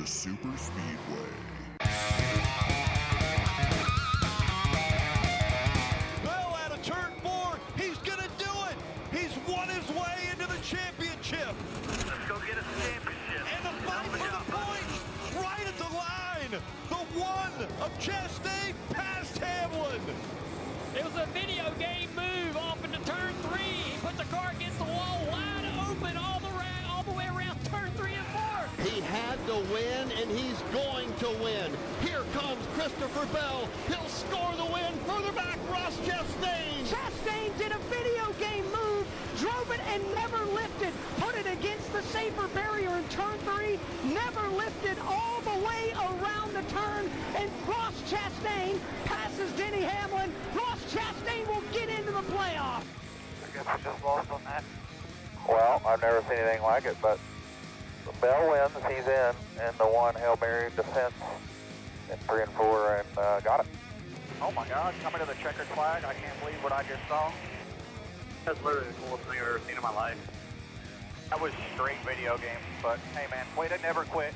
the Super Speedway. Bell out of turn 4. He's going to do it. He's won his way into the championship. Let's go get us a championship. And the fight for the points right at the line. The one of Chastain past Hamlin. It was a video game move off into turn 3. He put the car against the wall wide open all the way around turn 3 and 4. He had to win, and he's going to win. Here comes Christopher Bell. He'll score the win. Further back, Ross Chastain. Chastain did a video game move, drove it and never lifted. Put it against the safer barrier in turn 3, never lifted all the way around the turn, and Ross Chastain passes Denny Hamlin. Ross Chastain will get into the playoff. I guess we just lost on that. Well, I've never seen anything like it, but Bell wins, he's in the one Hail Mary defense in 3 and 4 and got it. Oh my God, coming to the checkered flag, I can't believe what I just saw. That's literally the coolest thing I've ever seen in my life. That was straight video game, but hey man, way to never quit.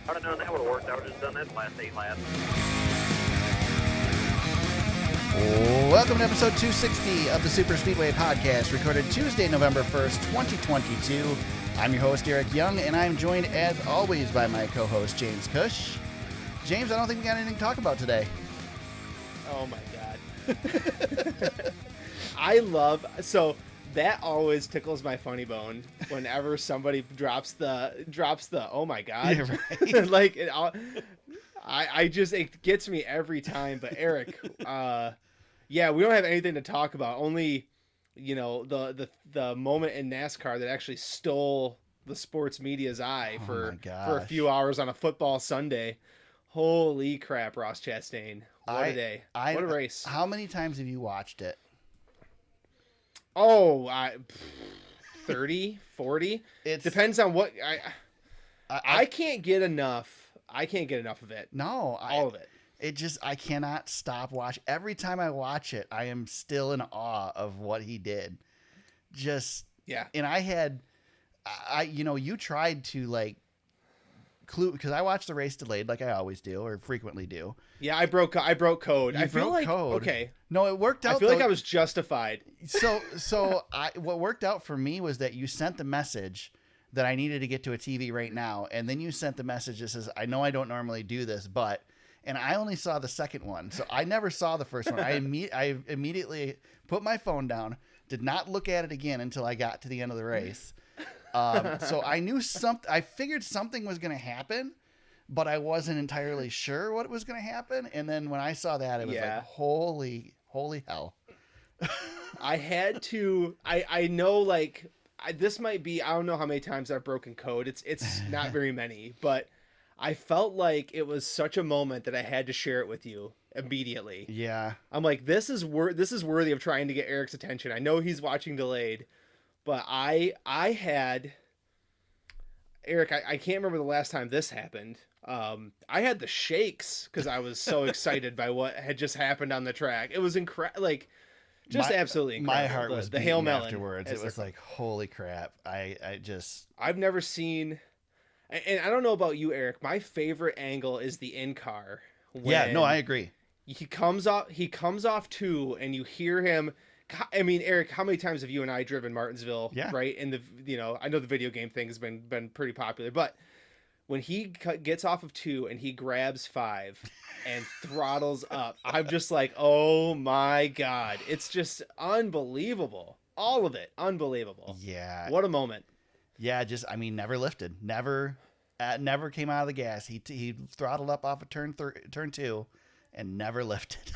I would have known that would have worked, I would have just done that last 8 laps. Welcome to episode 260 of the Super Speedway podcast, recorded Tuesday, November 1st, 2022. I'm your host, Eric Young, and I'm joined, as always, by my co-host, James Cush. James, I don't think we got anything to talk about today. Oh, my God. So that always tickles my funny bone whenever somebody drops the oh, my God. Yeah, right. Like, it gets me every time. But, Eric, yeah, we don't have anything to talk about. Only, the moment in NASCAR that actually stole the sports media's eye for a few hours on a football Sunday. Holy crap, Ross Chastain. What a day. What a race. How many times have you watched it? Oh, 30, 40. It depends on what I can't get enough. I can't get enough of it. No, all of it. Yeah, I broke code. I feel like code. Okay. No, it worked out. I feel like I was justified. What worked out for me was that you sent the message that I needed to get to a TV right now, and then you sent the message that says, I know I don't normally do this, but. And I only saw the second one, so I never saw the first one. I immediately put my phone down, did not look at it again until I got to the end of the race. So I knew I figured something was going to happen, but I wasn't entirely sure what was going to happen. And then when I saw that, it was like, holy hell. I had to. I know, this might be. I don't know how many times I've broken code. It's not very many, but. I felt like it was such a moment that I had to share it with you immediately. Yeah. I'm like, this is worthy of trying to get Eric's attention. I know he's watching delayed, but I had Eric, I can't remember the last time this happened. I had the shakes because I was so excited by what had just happened on the track. It was incredible, absolutely incredible. My heart was the Hail Melon afterwards. It was like, holy crap. I've never seen. And I don't know about you, Eric. My favorite angle is the in-car. Yeah, no, I agree. He comes off 2, and you hear him. I mean, Eric, how many times have you and I driven Martinsville? Yeah. Right. And I know the video game thing has been pretty popular, but when he gets off of 2 and he grabs 5 and throttles up, I'm just like, oh my God, it's just unbelievable. All of it, unbelievable. Yeah. What a moment. Yeah, never lifted, never came out of the gas. He throttled up off of turn 2, and never lifted.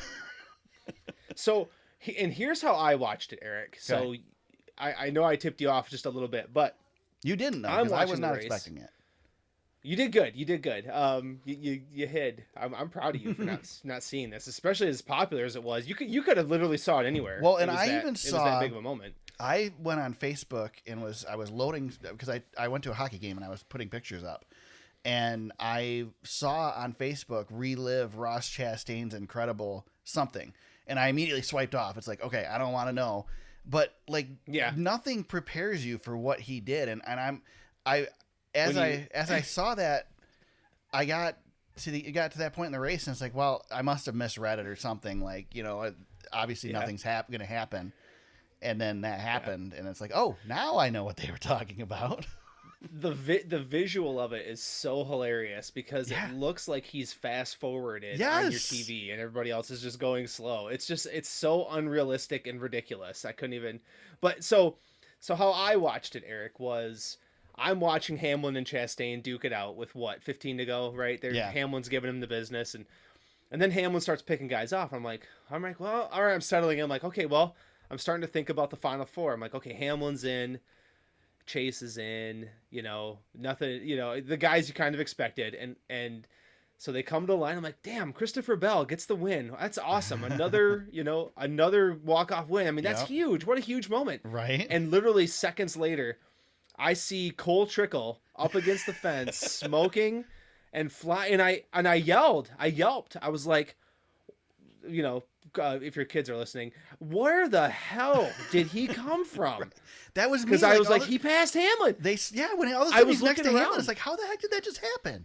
So, here's how I watched it, Eric. So, okay. I know I tipped you off just a little bit, but you didn't. I was not expecting it. You did good. You hid. I'm proud of you for not seeing this, especially as popular as it was. You could have literally saw it anywhere. Well, and it was that big of a moment. I went on Facebook and I was loading because I went to a hockey game and I was putting pictures up, and I saw on Facebook relive Ross Chastain's incredible something, and I immediately swiped off. It's like, okay, I don't want to know, but nothing prepares you for what he did, and I saw that, I got to that point in the race, and it's like, well, I must have misread it or something. Like, obviously nothing's going to happen. And then that happened, and it's like, oh, now I know what they were talking about. The visual of it is so hilarious because it looks like he's fast forwarded on your TV and everybody else is just going slow. It's so unrealistic and ridiculous. I couldn't even. But so how I watched it, Eric, was I'm watching Hamlin and Chastain duke it out with 15 to go, right? Hamlin's giving him the business, and then Hamlin starts picking guys off. I'm like, well, all right, I'm settling in. I'm like, okay, well, I'm starting to think about the final four. I'm like, okay, Hamlin's in. Chase is in, nothing, the guys you kind of expected. And so they come to the line. I'm like, damn, Christopher Bell gets the win. That's awesome. Another, another walk-off win. I mean, that's huge. What a huge moment. Right. And literally seconds later, I see Cole Trickle up against the fence, smoking and fly. And I yelped. I was like, if your kids are listening, where the hell did he come from? That was me. Because I was like, he passed Hamlin. When all of a sudden he's next to Hamlin, it's like, how the heck did that just happen?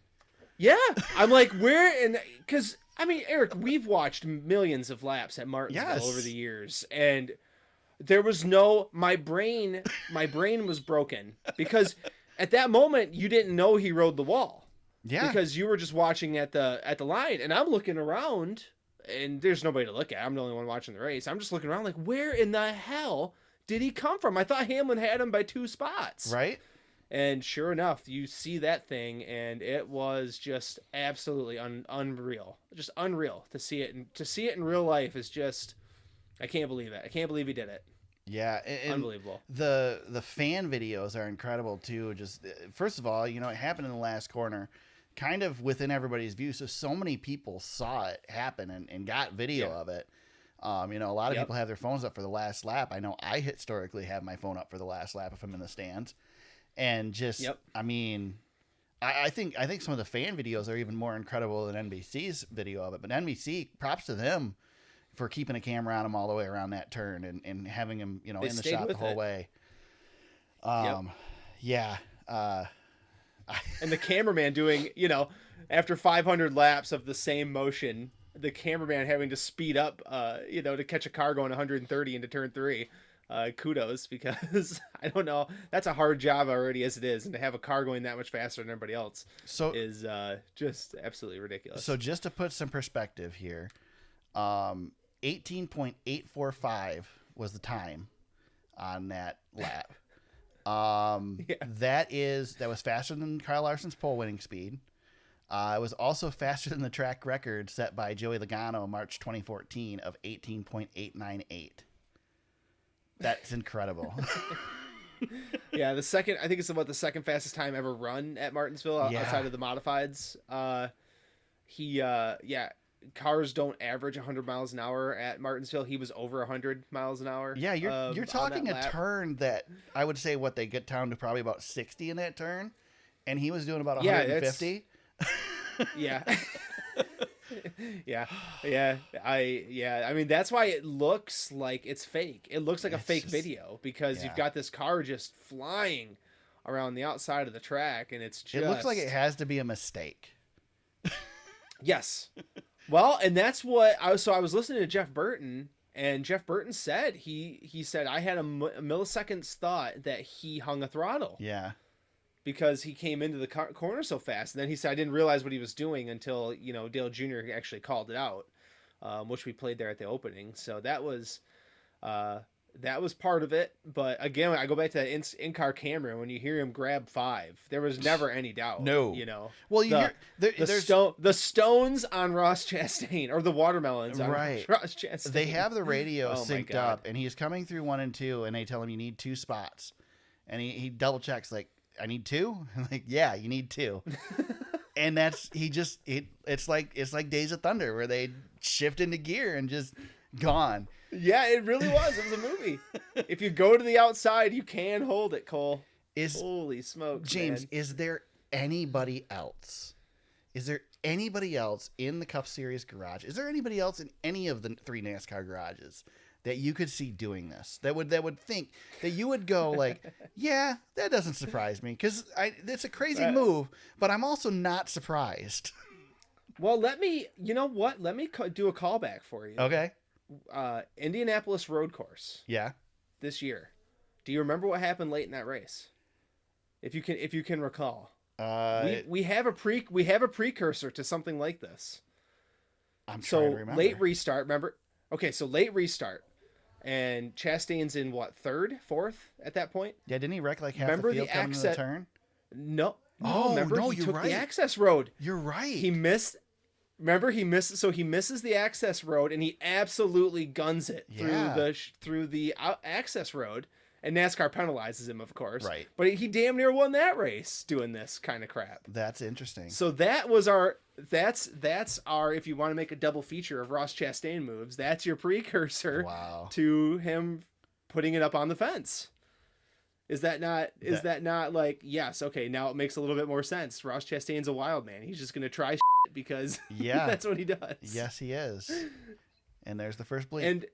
Yeah, I'm like, where? And because I mean, Eric, we've watched millions of laps at Martinsville over the years, and there was my brain was broken because at that moment you didn't know he rode the wall. Yeah, because you were just watching at the line, and I'm looking around. And there's nobody to look at. I'm the only one watching the race. I'm just looking around like, where in the hell did he come from? I thought Hamlin had him by 2 spots. Right. And sure enough, you see that thing, and it was just absolutely unreal. Just unreal to see it. And to see it in real life is just, I can't believe it. I can't believe he did it. Yeah. And unbelievable. The fan videos are incredible, too. Just, first of all, it happened in the last corner. Kind of within everybody's view. So many people saw it happen and got video of it. A lot of people have their phones up for the last lap. I know I historically have my phone up for the last lap if I'm in the stands. And just, I mean, I think some of the fan videos are even more incredible than NBC's video of it. But NBC, props to them for keeping a camera on him all the way around that turn and having him, in the shot the whole way. Yeah. And the cameraman doing, after 500 laps of the same motion, the cameraman having to speed up, to catch a car going 130 into turn 3. Kudos, because I don't know, that's a hard job already as it is, and to have a car going that much faster than everybody else is just absolutely ridiculous. So just to put some perspective here, 18.845 was the time on that lap. That was faster than Kyle Larson's pole winning speed. It was also faster than the track record set by Joey Logano in March 2014 of 18.898. That's incredible. Yeah, I think it's about the second fastest time ever run at Martinsville outside of the modifieds. Cars don't average 100 miles an hour at Martinsville. He was over 100 miles an hour. Yeah, you're talking a turn that I would say they get down to probably about 60 in that turn, and he was doing about 150. Yeah. I mean, that's why it looks like it's fake. It looks like a fake video because you've got this car just flying around the outside of the track, and it looks like it has to be a mistake. Yes. Well, and that's what I was listening to Jeff Burton, and Jeff Burton said he said I had a millisecond's thought that he hung a throttle. Yeah. Because he came into the corner so fast, and then he said I didn't realize what he was doing until Dale Jr. actually called it out, which we played there at the opening. So that was part of it. But again, I go back to that in-car camera. When you hear him grab 5, there was never any doubt. No, Well, the stones on Ross Chastain, or the watermelons on Ross Chastain. They have the radio synced up, and he's coming through 1 and 2, and they tell him you need 2 spots, and he double checks like, I need 2. I'm like, yeah, you need 2. And it's like Days of Thunder where they shift into gear and just gone. Yeah, it really was. It was a movie. If you go to the outside, you can hold it, Cole. Holy smokes, James, man. is there anybody else? Is there anybody else in the Cup Series garage? Is there anybody else in any of the 3 NASCAR garages that you could see doing this, that would think that you would go like, yeah, that doesn't surprise me, because it's a crazy move, but I'm also not surprised. Well, let me do a callback for you. Okay. Indianapolis road course. Yeah. This year. Do you remember what happened late in that race? If you can recall. We have a precursor to something like this. I'm trying to remember. Late restart, remember? Okay, so late restart. And Chastain's in what, third, fourth at that point? Yeah, didn't he wreck like half remember the field coming to the turn? No. Oh, remember no, he you're took right. the access road. You're right. He missed. So he misses the access road and he absolutely guns it through the access road, and NASCAR penalizes him, of course. Right. But he damn near won that race doing this kind of crap. That's interesting. So that's our, if you want to make a double feature of Ross Chastain moves, that's your precursor to him putting it up on the fence. Is that not like, yes, okay, now it makes a little bit more sense. Ross Chastain's a wild man. He's just going to try because that's what he does. Yes, he is. And there's the first bleep. And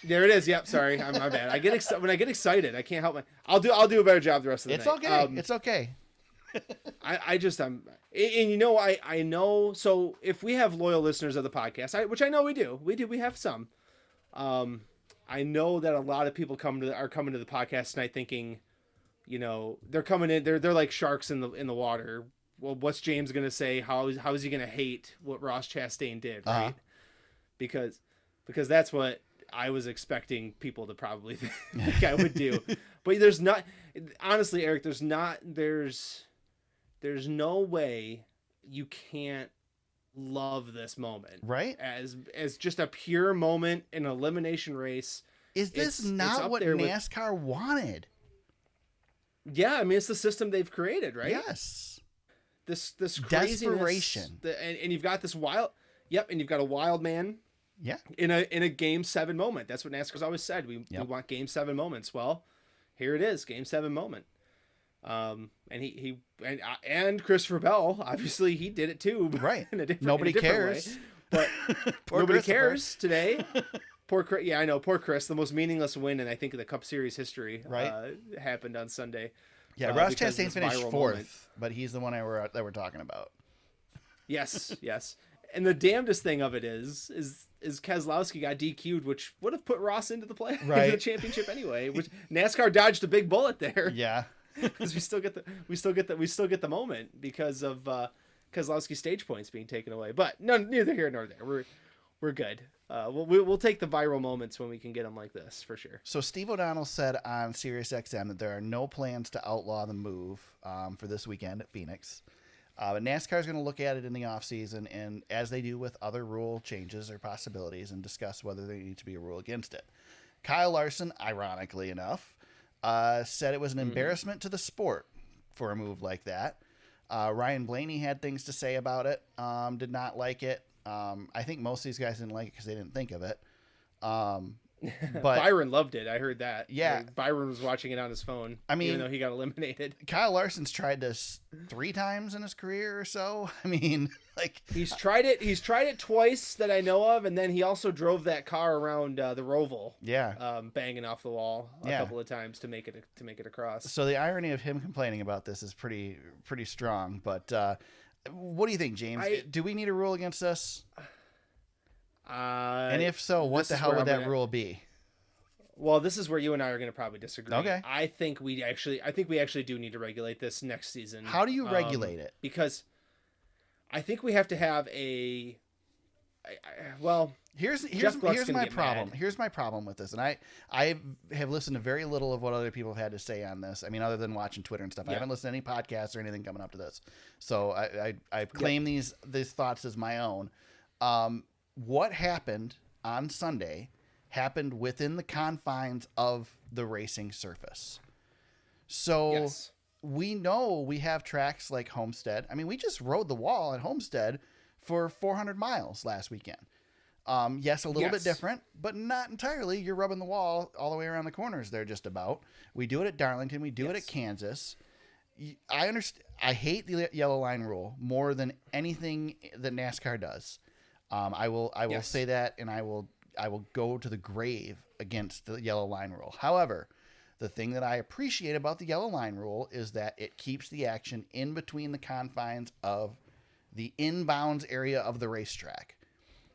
there it is. Yep. Sorry. My bad. When I get excited, I can't help I'll do a better job the rest of the night. Okay. It's okay. I know. So if we have loyal listeners of the podcast, which I know we do, we have some, I know that a lot of people are coming to the podcast tonight thinking, they're coming in, they're like sharks in the water. Well, what's James going to say? How is he going to hate what Ross Chastain did? Right. Because that's what I was expecting people to probably think I would do. But there's not, honestly, Eric, there's no way you can't love this moment, right? As just a pure moment in an elimination race. Is this not what NASCAR wanted? Yeah, I mean, it's the system they've created, right? Yes. This craziness, desperation, and you've got this wild, and you've got a wild man. Yeah. In a Game 7 moment. That's what NASCAR's always said. We want Game 7 moments. Well, here it is, Game 7 moment. And he and Christopher Bell, obviously he did it too, right? Nobody cares, way. But nobody cares today. Poor Chris. Yeah, I know. Poor Chris. The most meaningless win in I think the Cup Series history. Right. Happened on Sunday. Yeah, Ross Chastain finished 4th, but he's the one that we're talking about. Yes. And the damnedest thing of it is Keselowski got DQ'd, which would have put Ross into the into the championship anyway. Which NASCAR dodged a big bullet there. Yeah. Because we still get the moment because of Keselowski's stage points being taken away. But neither here nor there. We're good. We'll take the viral moments when we can get them like this for sure. So Steve O'Donnell said on SiriusXM that there are no plans to outlaw the move for this weekend at Phoenix. But NASCAR is going to look at it in the offseason, and as they do with other rule changes or possibilities, and discuss whether there needs to be a rule against it. Kyle Larson, ironically enough, said it was an embarrassment to the sport for a move like that. Ryan Blaney had things to say about it, did not like it. I think most of these guys didn't like it because they didn't think of it. But Byron loved it. I heard that. Yeah. Like, Byron was watching it on his phone. I mean, even though he got eliminated. Kyle Larson's tried this 3 times in his career or so. I mean, like he's tried it twice that I know of, and then he also drove that car around the Roval. Yeah. Banging off the wall a couple of times to make it across. So the irony of him complaining about this is pretty strong. But what do you think, James? Do we need a rule against this? And if so, what the hell would that rule be? Well, this is where you and I are going to probably disagree. Okay. I think we actually do need to regulate this next season. How do you regulate it? Because I think we have to have a. Well, here's my problem. Mad. Here's my problem with this, and I have listened to very little of what other people have had to say on this. I mean, other than watching Twitter and stuff, I haven't listened to any podcasts or anything coming up to this. So I claim these thoughts as my own. What happened on Sunday happened within the confines of the racing surface. So we know we have tracks like Homestead. I mean, we just rode the wall at Homestead for 400 miles last weekend. Yes, a little bit different, but not entirely. You're rubbing the wall all the way around the corners there just about. We do it at Darlington. We do it at Kansas. I understand. I hate the yellow line rule more than anything that NASCAR does. I will say that, and I will will go to the grave against the yellow line rule. However, the thing that I appreciate about the yellow line rule is that it keeps the action in between the confines of the inbounds area of the racetrack.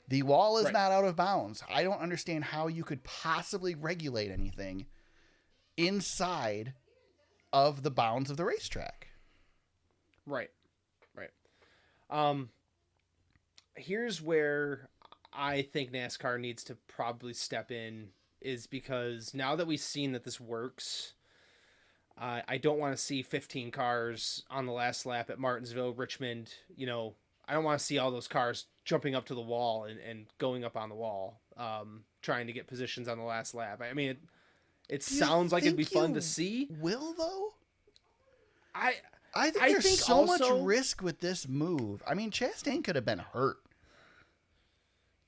The wall is not out of bounds. I don't understand how you could possibly regulate anything inside of the bounds of the racetrack. Right. Here's where I think NASCAR needs to probably step in, is because now that we've seen that this works, I don't want to see 15 cars on the last lap at Martinsville, Richmond. You know, I don't want to see all those cars jumping up to the wall and going up on the wall, trying to get positions on the last lap. I mean, it sounds like it'd be fun to see. Will, though? I think there's so much risk with this move. I mean, Chastain could have been hurt.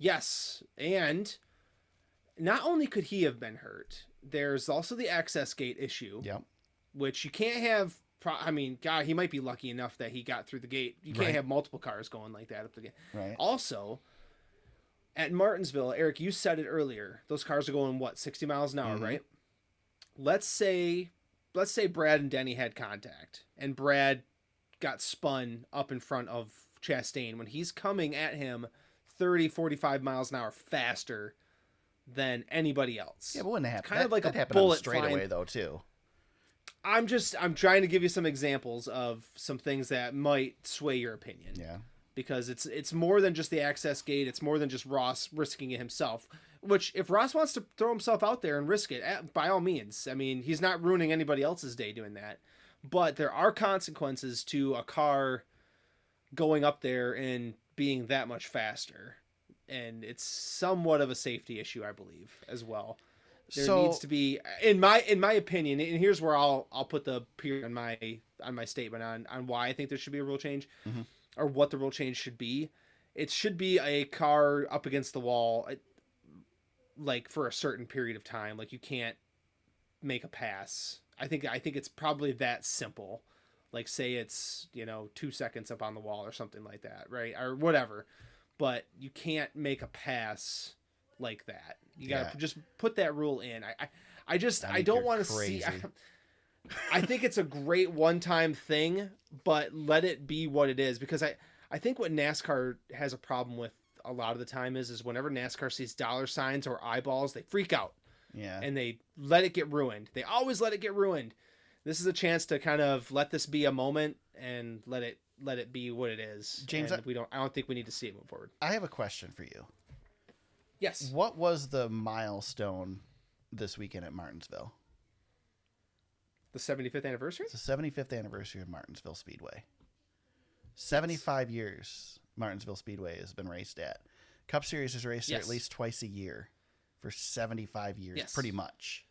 Yes, and not only could he have been hurt, there's also the access gate issue. Yep. Which you can't have. I mean, God, he might be lucky enough that he got through the gate. You can't have multiple cars going like that up the gate. Right. Also, at Martinsville, Eric, you said it earlier. Those cars are going, what, 60 miles an hour, right? Let's say Brad and Denny had contact, and Brad got spun up in front of Chastain when he's coming at him 30, 45 miles an hour faster than anybody else. Yeah, but wouldn't it happen? Kind of like that a bullet straightaway, though, too. I'm trying to give you some examples of some things that might sway your opinion. Yeah. Because it's more than just the access gate. It's more than just Ross risking it himself. Which, if Ross wants to throw himself out there and risk it, by all means. I mean, he's not ruining anybody else's day doing that. But there are consequences to a car going up there and being that much faster. And it's somewhat of a safety issue, I believe, as well. There needs to be, in my opinion, and here's where I'll put the period on my statement on why I think there should be a rule change, or what the rule change should be. It should be a car up against the wall, like for a certain period of time. Like, you can't make a pass. I think it's probably that simple. Like, say it's 2 seconds up on the wall or something like that, right? Or whatever. But you can't make a pass like that. You gotta just put that rule in. I don't want to see. I think it's a great one-time thing, but let it be what it is, because I think what NASCAR has a problem with a lot of the time is whenever NASCAR sees dollar signs or eyeballs, they freak out. Yeah. And they let it get ruined. They always let it get ruined. This is a chance to kind of let this be a moment and let it be what it is. James, and I don't think we need to see it move forward. I have a question for you. Yes. What was the milestone this weekend at Martinsville? The 75th anniversary? It's the 75th anniversary of Martinsville Speedway. 75 years Martinsville Speedway has been raced at. Cup Series is raced there at least twice a year for 75 years, pretty much.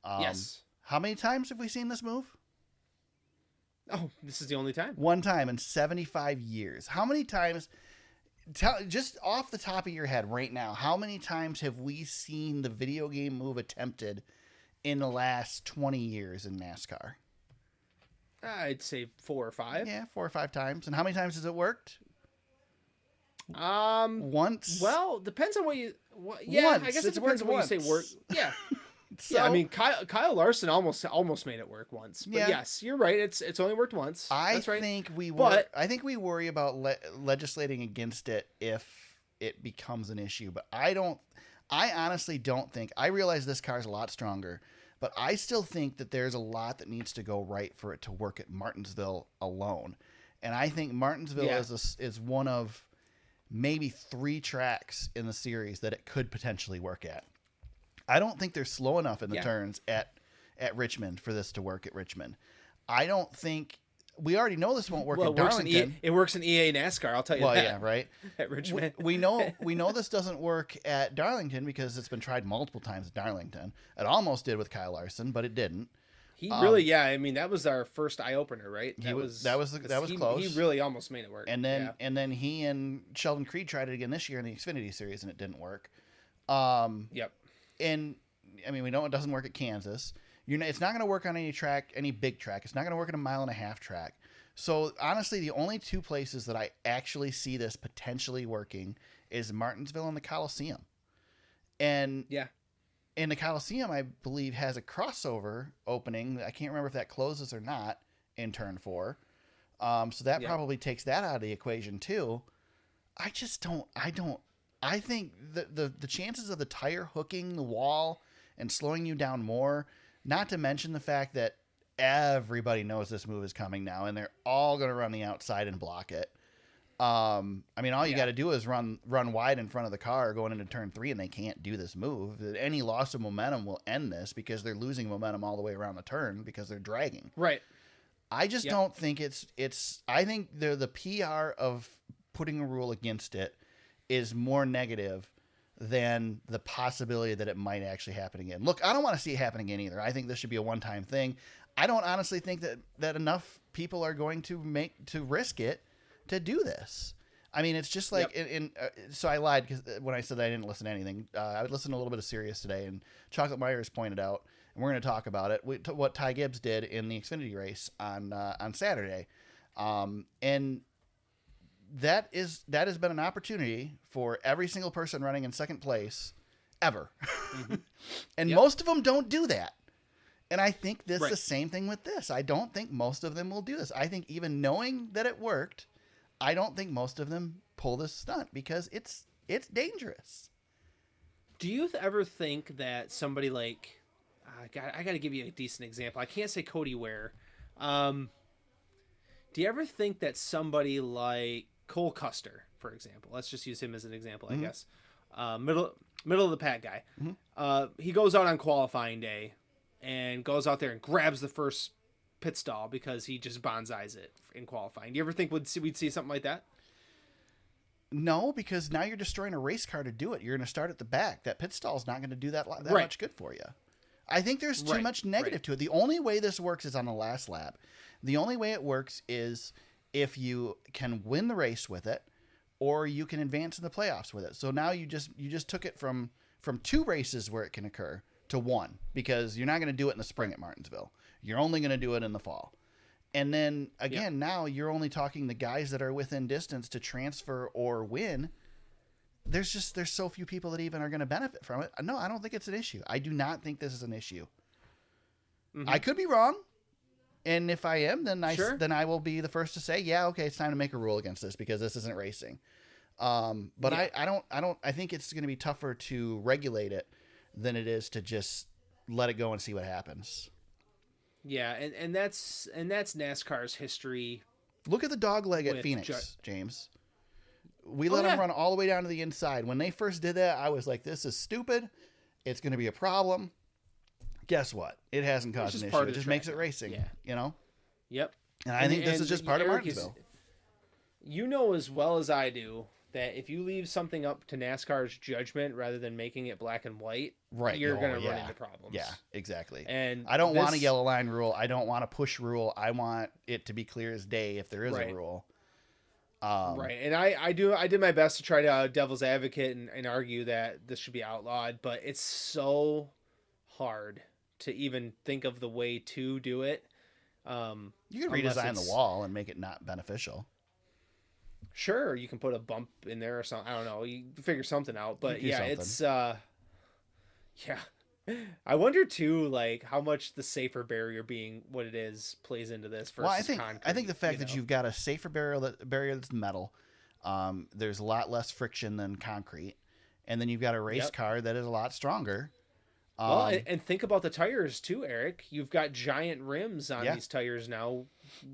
Yes. How many times have we seen this move? Oh, this is the only time. One time in 75 years. How many times... just off the top of your head right now, how many times have we seen the video game move attempted in the last 20 years in NASCAR? I'd say 4 or 5. Yeah, 4 or 5 times. And how many times has it worked? Once. Well, depends on what you. Once. I guess it depends on what you say. Work. Yeah. So, yeah, I mean, Kyle Larson almost made it work once. But yes, you're right. It's only worked once. That's right. I think we worry about legislating against it if it becomes an issue. But I honestly don't think. I realize this car is a lot stronger, but I still think that there's a lot that needs to go right for it to work at Martinsville alone. And I think Martinsville is one of maybe 3 tracks in the series that it could potentially work at. I don't think they're slow enough in the turns at Richmond for this to work at Richmond. I don't think we already know this won't work at Darlington. It works in EA NASCAR, I'll tell you that. Well, yeah, right. At Richmond. We know this doesn't work at Darlington because it's been tried multiple times at Darlington. It almost did with Kyle Larson, but it didn't. He really, I mean, that was our first eye opener, right? That was close. He really almost made it work. And then he and Sheldon Creed tried it again this year in the Xfinity Series, and it didn't work. Yep. And I mean, we know it doesn't work at Kansas. It's not going to work on any big track. It's not going to work at a 1.5 mile track. So honestly, the only 2 places that I actually see this potentially working is Martinsville and the Coliseum. And Yeah. and the Coliseum, I believe, has a crossover opening. I can't remember if that closes or not in turn 4. So that probably takes that out of the equation too. I think the chances of the tire hooking the wall and slowing you down more, not to mention the fact that everybody knows this move is coming now and they're all going to run the outside and block it. I mean, all you got to do is run wide in front of the car going into turn 3, and they can't do this move. Any loss of momentum will end this because they're losing momentum all the way around the turn because they're dragging. Right. I just don't think it's. I think the PR of putting a rule against it is more negative than the possibility that it might actually happen again. Look, I don't want to see it happen again either. I think this should be a one-time thing. I don't honestly think that enough people are going to risk it to do this. I mean, it's just like, so I lied because when I said that I didn't listen to anything. I would listen to a little bit of Sirius today, and Chocolate Myers pointed out, and we're going to talk about it, what Ty Gibbs did in the Xfinity race on Saturday. And that has been an opportunity for every single person running in second place ever. Mm-hmm. And most of them don't do that. And I think this is the same thing with this. I don't think most of them will do this. I think even knowing that it worked, I don't think most of them pull this stunt because it's dangerous. Do you ever think that somebody like, I got to give you a decent example. I can't say Cody Ware. Do you ever think that somebody like Cole Custer, for example, let's just use him as an example, I guess, middle of the pack guy, he goes out on qualifying day and goes out there and grabs the first pit stall because he just bonsais it in qualifying. Do you ever think we'd see something like that? No, because now you're destroying a race car to do it. You're going to start at the back. That pit stall is not going to do that much good for you. I think there's too much negative to it. The only way this works is on the last lap. The only way it works is if you can win the race with it, or you can advance in the playoffs with it. So now you just took it from 2 races where it can occur to 1, because you're not going to do it in the spring at Martinsville. You're only going to do it in the fall. And then again, now you're only talking the guys that are within distance to transfer or win. There's so few people that even are going to benefit from it. No, I don't think it's an issue. I do not think this is an issue. Mm-hmm. I could be wrong. And if I am, then I will be the first to say, yeah, okay, it's time to make a rule against this because this isn't racing. But I think it's going to be tougher to regulate it than it is to just let it go and see what happens. Yeah, and that's NASCAR's history. Look at the dog leg at Phoenix, James. We let them run all the way down to the inside. When they first did that, I was like, this is stupid. It's going to be a problem. Guess what? It hasn't caused an issue. It just makes it racing, you know? Yep. And I think this is just part of Martinsville. You know as well as I do that if you leave something up to NASCAR's judgment rather than making it black and white, you're going to run into problems. Yeah, exactly. And I don't want a yellow line rule. I don't want a push rule. I want it to be clear as day if there is a rule. Right. And I did my best to try to devil's advocate and argue that this should be outlawed, but it's so hard to even think of the way to do it. You can redesign the wall and make it not beneficial. Sure, you can put a bump in there or something. I don't know. You figure something out. But it's I wonder too, like how much the safer barrier being what it is plays into this versus concrete. I think the fact that you've got a safer barrier that's metal, there's a lot less friction than concrete, and then you've got a race car that is a lot stronger. Well, and think about the tires too, Eric. You've got giant rims on these tires now,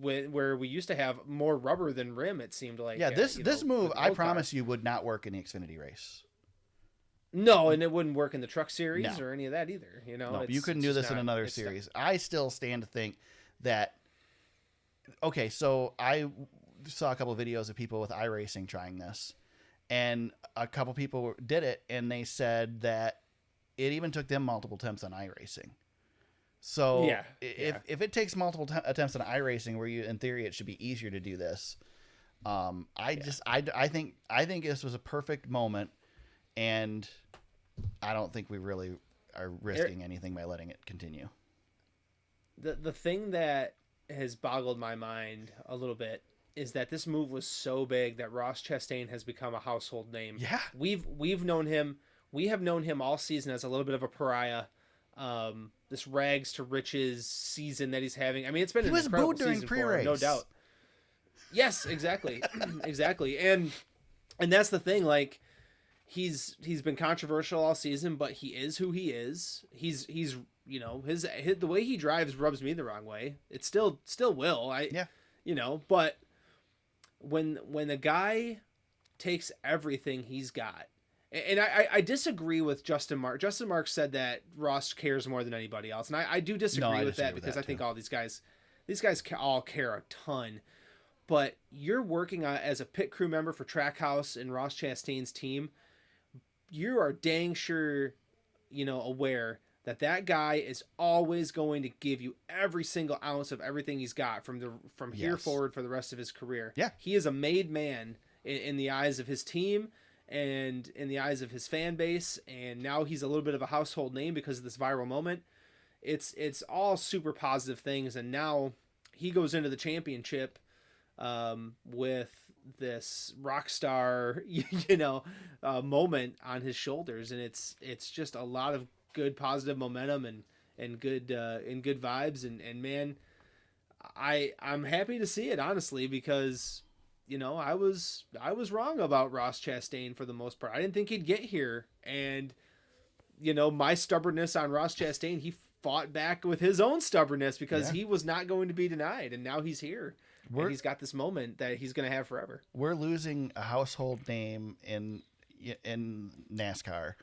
where we used to have more rubber than rim. It seemed like this move, I promise you, would not work in the Xfinity race. No, and it wouldn't work in the truck series or any of that either. You know, you couldn't do this in another series. I still stand to think that. Okay, so I saw a couple of videos of people with iRacing trying this, and a couple people did it, and they said that it even took them multiple attempts on iRacing. So if it takes multiple attempts on iRacing, where in theory it should be easier to do this, I think this was a perfect moment, and I don't think we really are risking anything by letting it continue. The thing that has boggled my mind a little bit is that this move was so big that Ross Chastain has become a household name. Yeah, we've known him. we have known him all season as a little bit of a pariah. This rags to riches season that he's having. I mean, it's been an incredible season for him, no doubt. Yes, exactly. Exactly. And that's the thing, like, he's been controversial all season, but he is who he is. He's you know, his the way he drives rubs me the wrong way. It still will. You know, but when the guy takes everything he's got, and I disagree with Justin Mark. Justin Mark said that Ross cares more than anybody else, and I do disagree with that because I think all these guys all care a ton. But you're working as a pit crew member for Trackhouse and Ross Chastain's team. You are dang sure, you know, aware that guy is always going to give you every single ounce of everything he's got from here forward for the rest of his career. Yeah. He is a made man in the eyes of his team and in the eyes of his fan base. And now he's a little bit of a household name because of this viral moment. It's all super positive things. And now he goes into the championship with this rock star, you know, moment on his shoulders. And it's just a lot of good positive momentum and good vibes. And man, I'm happy to see it, honestly, because, you know, I was wrong about Ross Chastain for the most part. I didn't think he'd get here. And, you know, my stubbornness on Ross Chastain, he fought back with his own stubbornness because he was not going to be denied. And now he's here. And he's got this moment that he's going to have forever. We're losing a household name in NASCAR.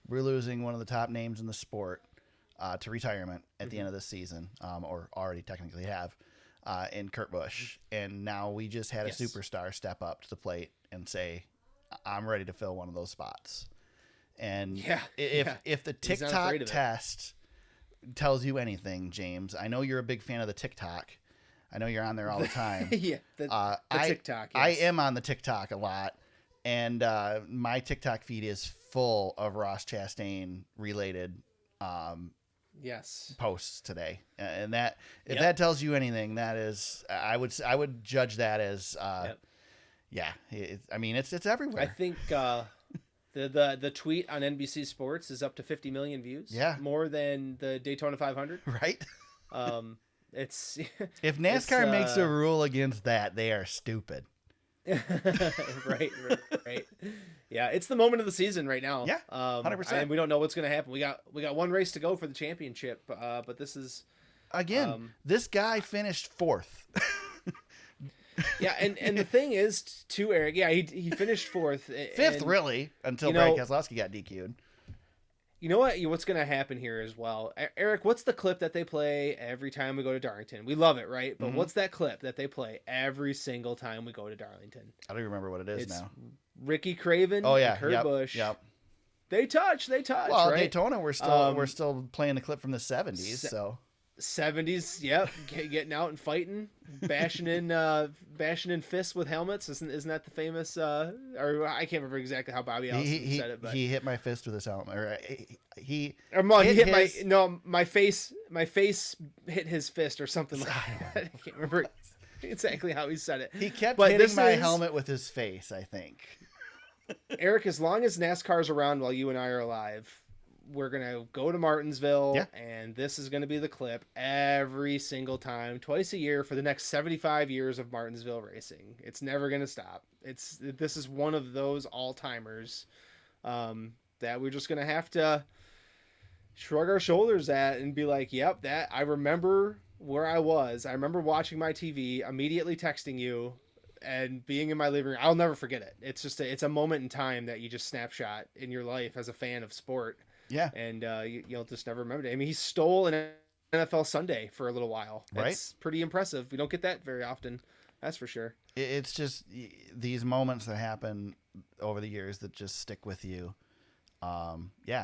We're losing one of the top names in the sport to retirement at the end of this season, or already technically have, in Kurt Busch. And now we just had a superstar step up to the plate and say, I'm ready to fill one of those spots. And if the TikTok test tells you anything, James, I know you're a big fan of the TikTok. I know you're on there all the time. The TikTok. Yes. I am on the TikTok a lot, and my TikTok feed is full of Ross Chastain related posts today. And that if that tells you anything, that is I would judge that as I mean it's everywhere. I think the tweet on NBC Sports is up to 50 million views. Yeah, more than the Daytona 500. Right. It's if NASCAR makes a rule against that, they are stupid. right. Yeah, it's the moment of the season right now. Yeah, 100%. And we don't know what's going to happen. We got one race to go for the championship, but this is again. This guy finished fourth. Yeah, and the thing is, too, Eric. Yeah, he finished fourth, fifth, really, until Brad Keselowski got DQ'd. You know what's going to happen here as well? Eric, what's the clip that they play every time we go to Darlington? We love it, right? But what's that clip that they play every single time we go to Darlington? I don't remember what it is now. Ricky Craven and Kurt Busch. Yep. They touch, well, right? Daytona, we're still playing the clip from the 70s, so... 70s, yep, getting out and fighting, bashing in fists with helmets. Isn't that the famous? Or I can't remember exactly how Bobby Allison said it, but he hit my fist with his helmet. Or my face hit his fist or something like that. I can't remember exactly how he said it. He kept hitting my helmet with his face, I think. Eric, as long as NASCAR's around while you and I are alive, we're going to go to Martinsville, and this is going to be the clip every single time, twice a year for the next 75 years of Martinsville racing. It's never going to stop. This is one of those all-timers that we're just going to have to shrug our shoulders at and be like, yep, that I remember where I was. I remember watching my TV, immediately texting you, and being in my living room. I'll never forget it. It's a moment in time that you just snapshot in your life as a fan of sport. Yeah. And you'll just never remember it. I mean, he stole an NFL Sunday for a little while. Right. It's pretty impressive. We don't get that very often. That's for sure. It's just these moments that happen over the years that just stick with you. I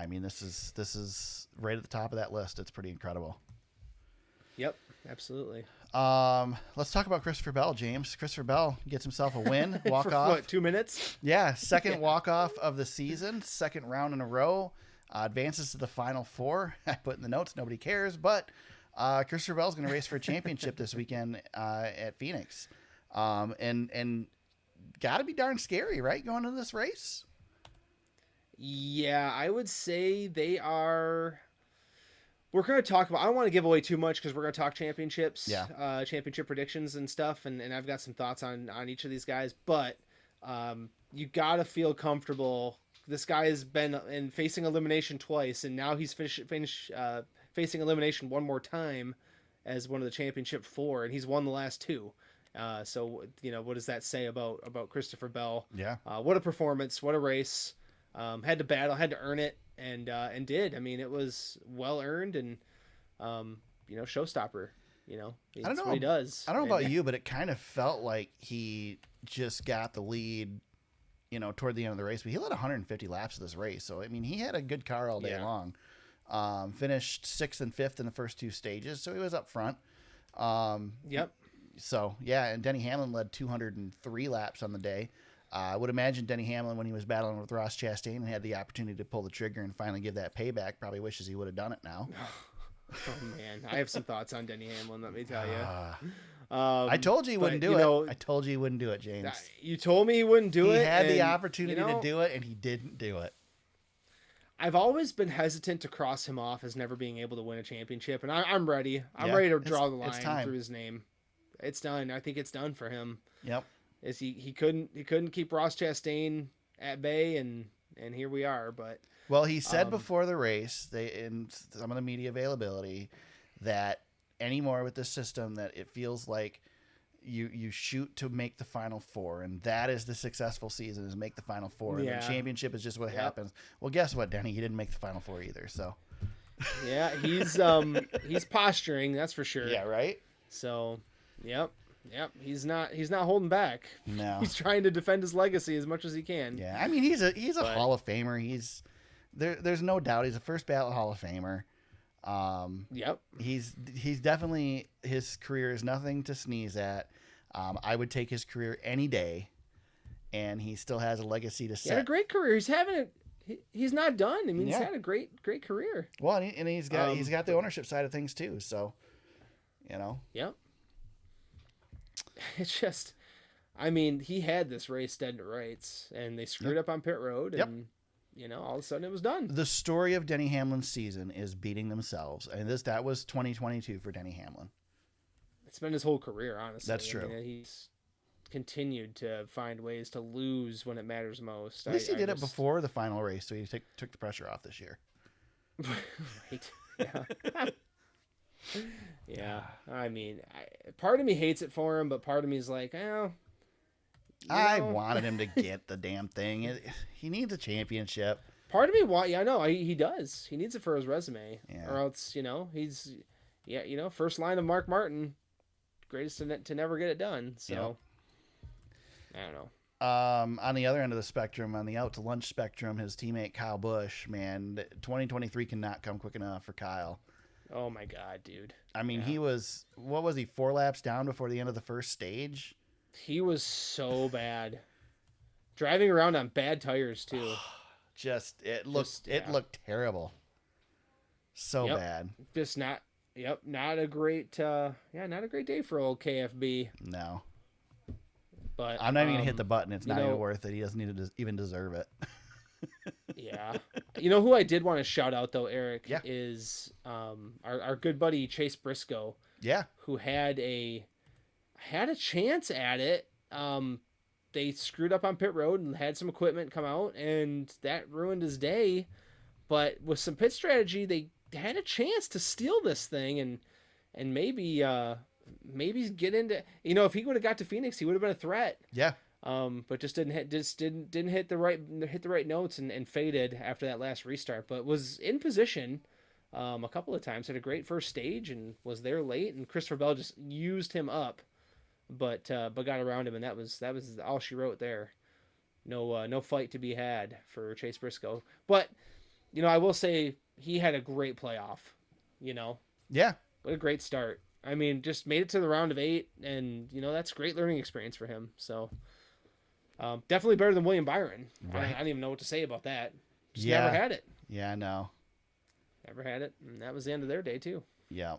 mean, this is right at the top of that list. It's pretty incredible. Yep, absolutely. Let's talk about Christopher Bell, James. Christopher Bell gets himself a win, walk off. What, 2 minutes? Yeah, second walk off of the season, second round in a row. Advances to the final four. I put in the notes, nobody cares, but Christopher Bell's going to race for a championship this weekend at Phoenix. And got to be darn scary, right, going into this race? Yeah, I would say they are. We're going to talk about. I don't want to give away too much because we're going to talk championships, championship predictions and stuff, and I've got some thoughts on each of these guys. But you got to feel comfortable. This guy has been in facing elimination twice, and now he's facing elimination one more time as one of the championship 4, and he's won the last 2. So what does that say about Christopher Bell? Yeah. What a performance! What a race! Had to battle, had to earn it. And did. I mean, it was well earned and, showstopper. That's what he does. I don't know about you, but it kind of felt like he just got the lead, toward the end of the race. But he led 150 laps of this race, so I mean, he had a good car all day long. Finished 6th and 5th in the first 2 stages, so he was up front. Yep. So yeah, and Denny Hamlin led 203 laps on the day. I would imagine Denny Hamlin, when he was battling with Ross Chastain and had the opportunity to pull the trigger and finally give that payback, probably wishes he would have done it now. Oh, man. I have some thoughts on Denny Hamlin, let me tell you. I told you he wouldn't do it. I told you he wouldn't do it, James. You told me he wouldn't do it. He had the opportunity to do it, and he didn't do it. I've always been hesitant to cross him off as never being able to win a championship, and I'm ready. I'm ready to draw the line through his name. It's done. I think it's done for him. Yep. He couldn't keep Ross Chastain at bay, and here we are. But he said before the race, in some of the media availability, that anymore with this system, that it feels like you shoot to make the Final 4, and that is the successful season, is make the Final 4. And the championship is just what happens. Well, guess what, Denny? He didn't make the Final 4 either. So yeah, he's posturing, that's for sure. Yeah, right. So, yep. He's not holding back. No, he's trying to defend his legacy as much as he can. Yeah, I mean, he's a Hall of Famer. There's no doubt he's a first ballot Hall of Famer. Yep. He's definitely, his career is nothing to sneeze at. I would take his career any day, and he still has a legacy to set. He had a great career. He's not done. I mean, he's had a great career. Well, and he's got the ownership side of things too. So, Yep. It's just, I mean, he had this race dead to rights, and they screwed up on pit road, and all of a sudden it was done. The story of Denny Hamlin's season is beating themselves, and that was 2022 for Denny Hamlin. It's been his whole career, honestly. That's true. I mean, he's continued to find ways to lose when it matters most. At least he did it before the final race, so he took the pressure off this year. Right. Yeah. Yeah, I mean, part of me hates it for him, but part of me is like, I wanted him to get the damn thing. He needs a championship. Part of me, I know he does. He needs it for his resume, or else, he's, first line of Mark Martin, greatest to never get it done. So, I don't know. On the other end of the spectrum, on the out to lunch spectrum, his teammate Kyle Busch, man, 2023 cannot come quick enough for Kyle. Oh my God, dude. I mean, he was, 4 laps down before the end of the first stage? He was so bad. Driving around on bad tires too. It looked terrible. So bad. Just not a great day for old KFB. No. But I'm not even gonna hit the button. It's not even worth it. He doesn't need to even deserve it. Yeah. Who I did want to shout out though, Eric, is our good buddy Chase Briscoe. Yeah. Who had a chance at it. They screwed up on pit road and had some equipment come out, and that ruined his day. But with some pit strategy, they had a chance to steal this thing and maybe get into, if he would have got to Phoenix, he would have been a threat. Yeah. But just didn't hit the right notes and faded after that last restart. But was in position a couple of times, had a great first stage and was there late. And Christopher Bell just used him up, but got around him, and that was all she wrote there. No fight to be had for Chase Briscoe. But I will say he had a great playoff. Yeah. What a great start. I mean, just made it to the round of 8, and that's a great learning experience for him. So. Definitely better than William Byron. Right. I don't even know what to say about that. Just never had it. Yeah, no. Never had it, and that was the end of their day too. Yeah.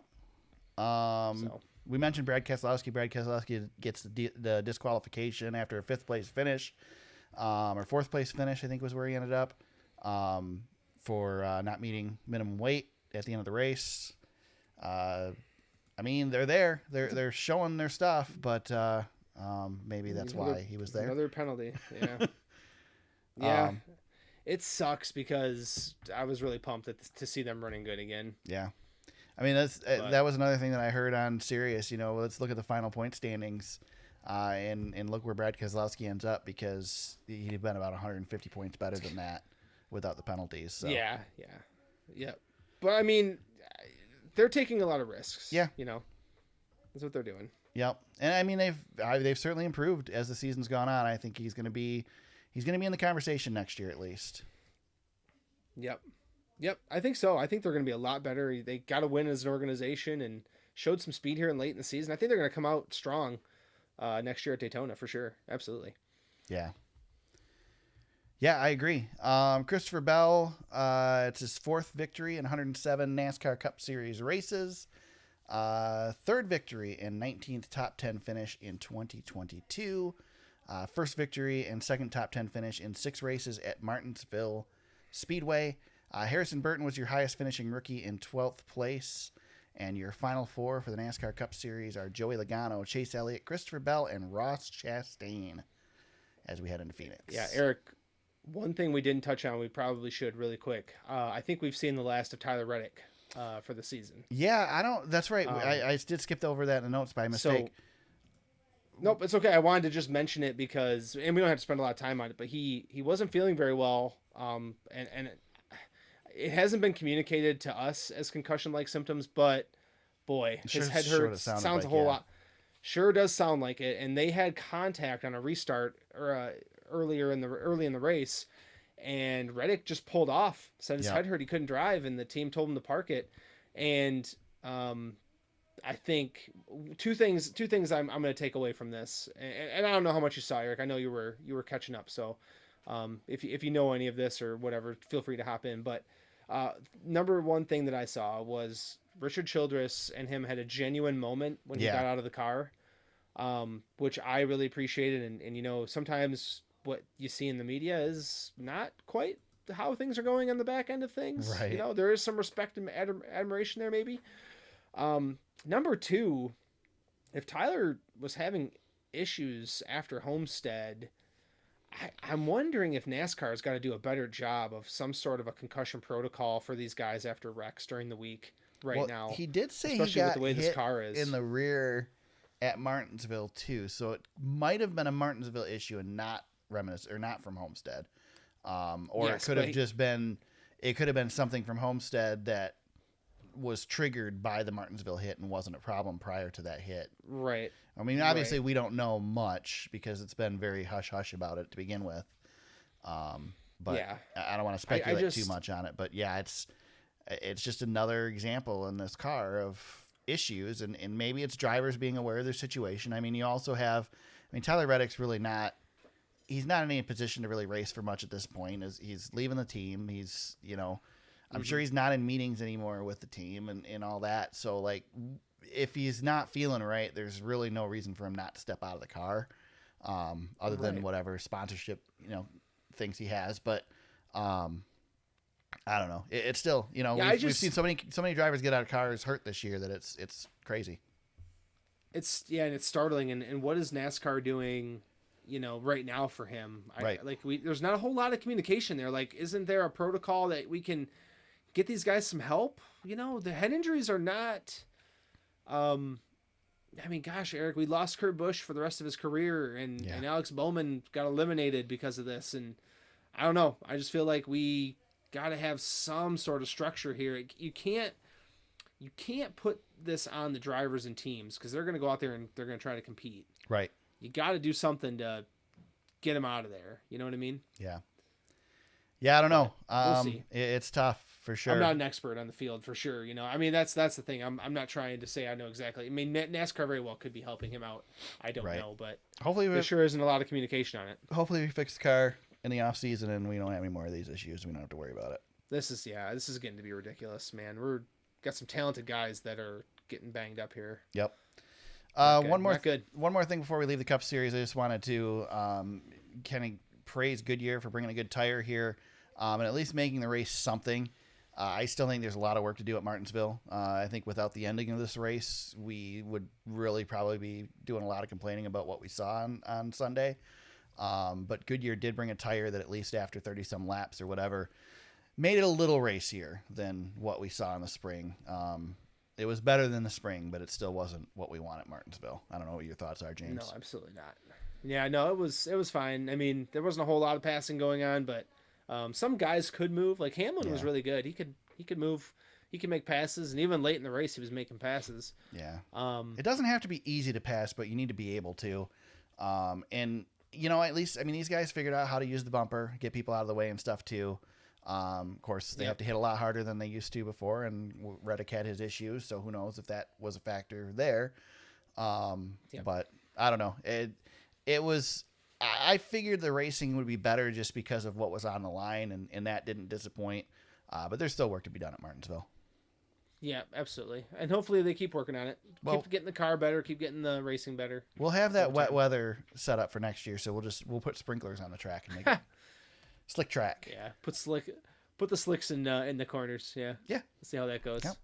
We mentioned Brad Keselowski. Brad Keselowski gets the disqualification after a 5th place finish, or 4th place finish, I think was where he ended up. for not meeting minimum weight at the end of the race. I mean, they're there. They're showing their stuff, but maybe that's why he was there. Another penalty. Yeah. Yeah. It sucks because I was really pumped to see them running good again. Yeah. I mean, that was another thing that I heard on Sirius. Let's look at the final point standings and look where Brad Keselowski ends up, because he'd been about 150 points better than that without the penalties. So. Yeah. But, I mean, they're taking a lot of risks. Yeah. That's what they're doing. Yep. And, I mean, they've certainly improved as the season's gone on. I think he's going to be in the conversation next year at least. Yep. I think so. I think they're going to be a lot better. They got to win as an organization and showed some speed here and late in the season. I think they're going to come out strong next year at Daytona for sure. Absolutely. Yeah. Yeah, I agree. Christopher Bell, it's his 4th victory in 107 NASCAR Cup Series races. 3rd victory and 19th top 10 finish in 2022. First victory and 2nd top 10 finish in 6 races at Martinsville Speedway. Harrison Burton was your highest finishing rookie in 12th place. And your final 4 for the NASCAR Cup Series are Joey Logano, Chase Elliott, Christopher Bell, and Ross Chastain as we head into Phoenix. Yeah, Eric, one thing we didn't touch on, we probably should really quick. I think we've seen the last of Tyler Reddick for the season. Yeah, that's right. I did skip over that in the notes by mistake. Nope, it's okay. I wanted to just mention it because, and we don't have to spend a lot of time on it, but he wasn't feeling very well. And it hasn't been communicated to us as concussion-like symptoms, but boy, his head hurts. Sounds a whole lot. Sure does sound like it. And they had contact on a restart or early in the race, and Reddick just pulled off. Said his head hurt, he couldn't drive, and the team told him to park it. And I think two things I'm going to take away from this, and I don't know how much you saw, Eric. I know you were catching up, so if you know any of this or whatever, feel free to hop in. But number one thing that I saw was Richard Childress and him had a genuine moment when he got out of the car, which I really appreciated. And sometimes what you see in the media is not quite how things are going on the back end of things. Right. There is some respect and admiration there maybe. Number 2, if Tyler was having issues after Homestead, I'm wondering if NASCAR has got to do a better job of some sort of a concussion protocol for these guys after wrecks during the week now. He did say especially he got with the way hit this car is in the rear at Martinsville too, so it might have been a Martinsville issue and not not from Homestead. It could have just been. It could have been something from Homestead that was triggered by the Martinsville hit and wasn't a problem prior to that hit. Right. I mean, obviously we don't know much because it's been very hush-hush about it to begin with. But yeah. I don't want to speculate too much on it. But yeah, it's just another example in this car of issues, and maybe it's drivers being aware of their situation. I mean, you also have, Tyler Reddick's really not, he's not in any position to really race for much at this point. He's leaving the team. He's, I'm sure he's not in meetings anymore with the team and all that. So, like, if he's not feeling right, there's really no reason for him not to step out of the car, other than whatever sponsorship, things he has. But I don't know. It's still, we've seen so many drivers get out of cars hurt this year that it's crazy. And it's startling. And what is NASCAR doing, right now for him? There's not a whole lot of communication there. Like, isn't there a protocol that we can get these guys some help? The head injuries are not, gosh, Eric, we lost Kurt Busch for the rest of his career, and Alex Bowman got eliminated because of this. And I don't know. I just feel like we got to have some sort of structure here. You can't put this on the drivers and teams because they're going to go out there and they're going to try to compete. Right. You got to do something to get them out of there. You know what I mean? Yeah. Yeah, I don't know. We'll see. It's tough for sure. I'm not an expert on the field for sure. That's the thing. I'm not trying to say I know exactly. NASCAR very well could be helping him out. I don't know, but hopefully there sure isn't a lot of communication on it. Hopefully we fix the car in the off season and we don't have any more of these issues. We don't have to worry about it. This is getting to be ridiculous, man. We're got some talented guys that are getting banged up here. Yep. One more thing before we leave the Cup Series. I just wanted to kind of praise Goodyear for bringing a good tire here. and at least making the race something. I still think there's a lot of work to do at Martinsville. I think without the ending of this race, we would really probably be doing a lot of complaining about what we saw on Sunday. But Goodyear did bring a tire that at least after 30-some laps or whatever, made it a little racier than what we saw in the spring. It was better than the spring, but it still wasn't what we want at Martinsville. I don't know what your thoughts are, James. No, absolutely not. Yeah, no, it was fine. I mean, there wasn't a whole lot of passing going on, but some guys could move. Like Hamlin was really good. He could move. He could make passes, and even late in the race, he was making passes. Yeah. It doesn't have to be easy to pass, but you need to be able to. And at least these guys figured out how to use the bumper, get people out of the way and stuff too. Of course, they have to hit a lot harder than they used to before, and Reddick had his issues, so who knows if that was a factor there. But I don't know. It was. I figured the racing would be better just because of what was on the line, and that didn't disappoint. But there's still work to be done at Martinsville. Yeah, absolutely. And hopefully they keep working on it. Keep getting the car better, keep getting the racing better. We'll have that wet weather set up for next year, so we'll put sprinklers on the track and make it slick track. Yeah, put the slicks in the corners. Yeah. Let's see how that goes. Yep.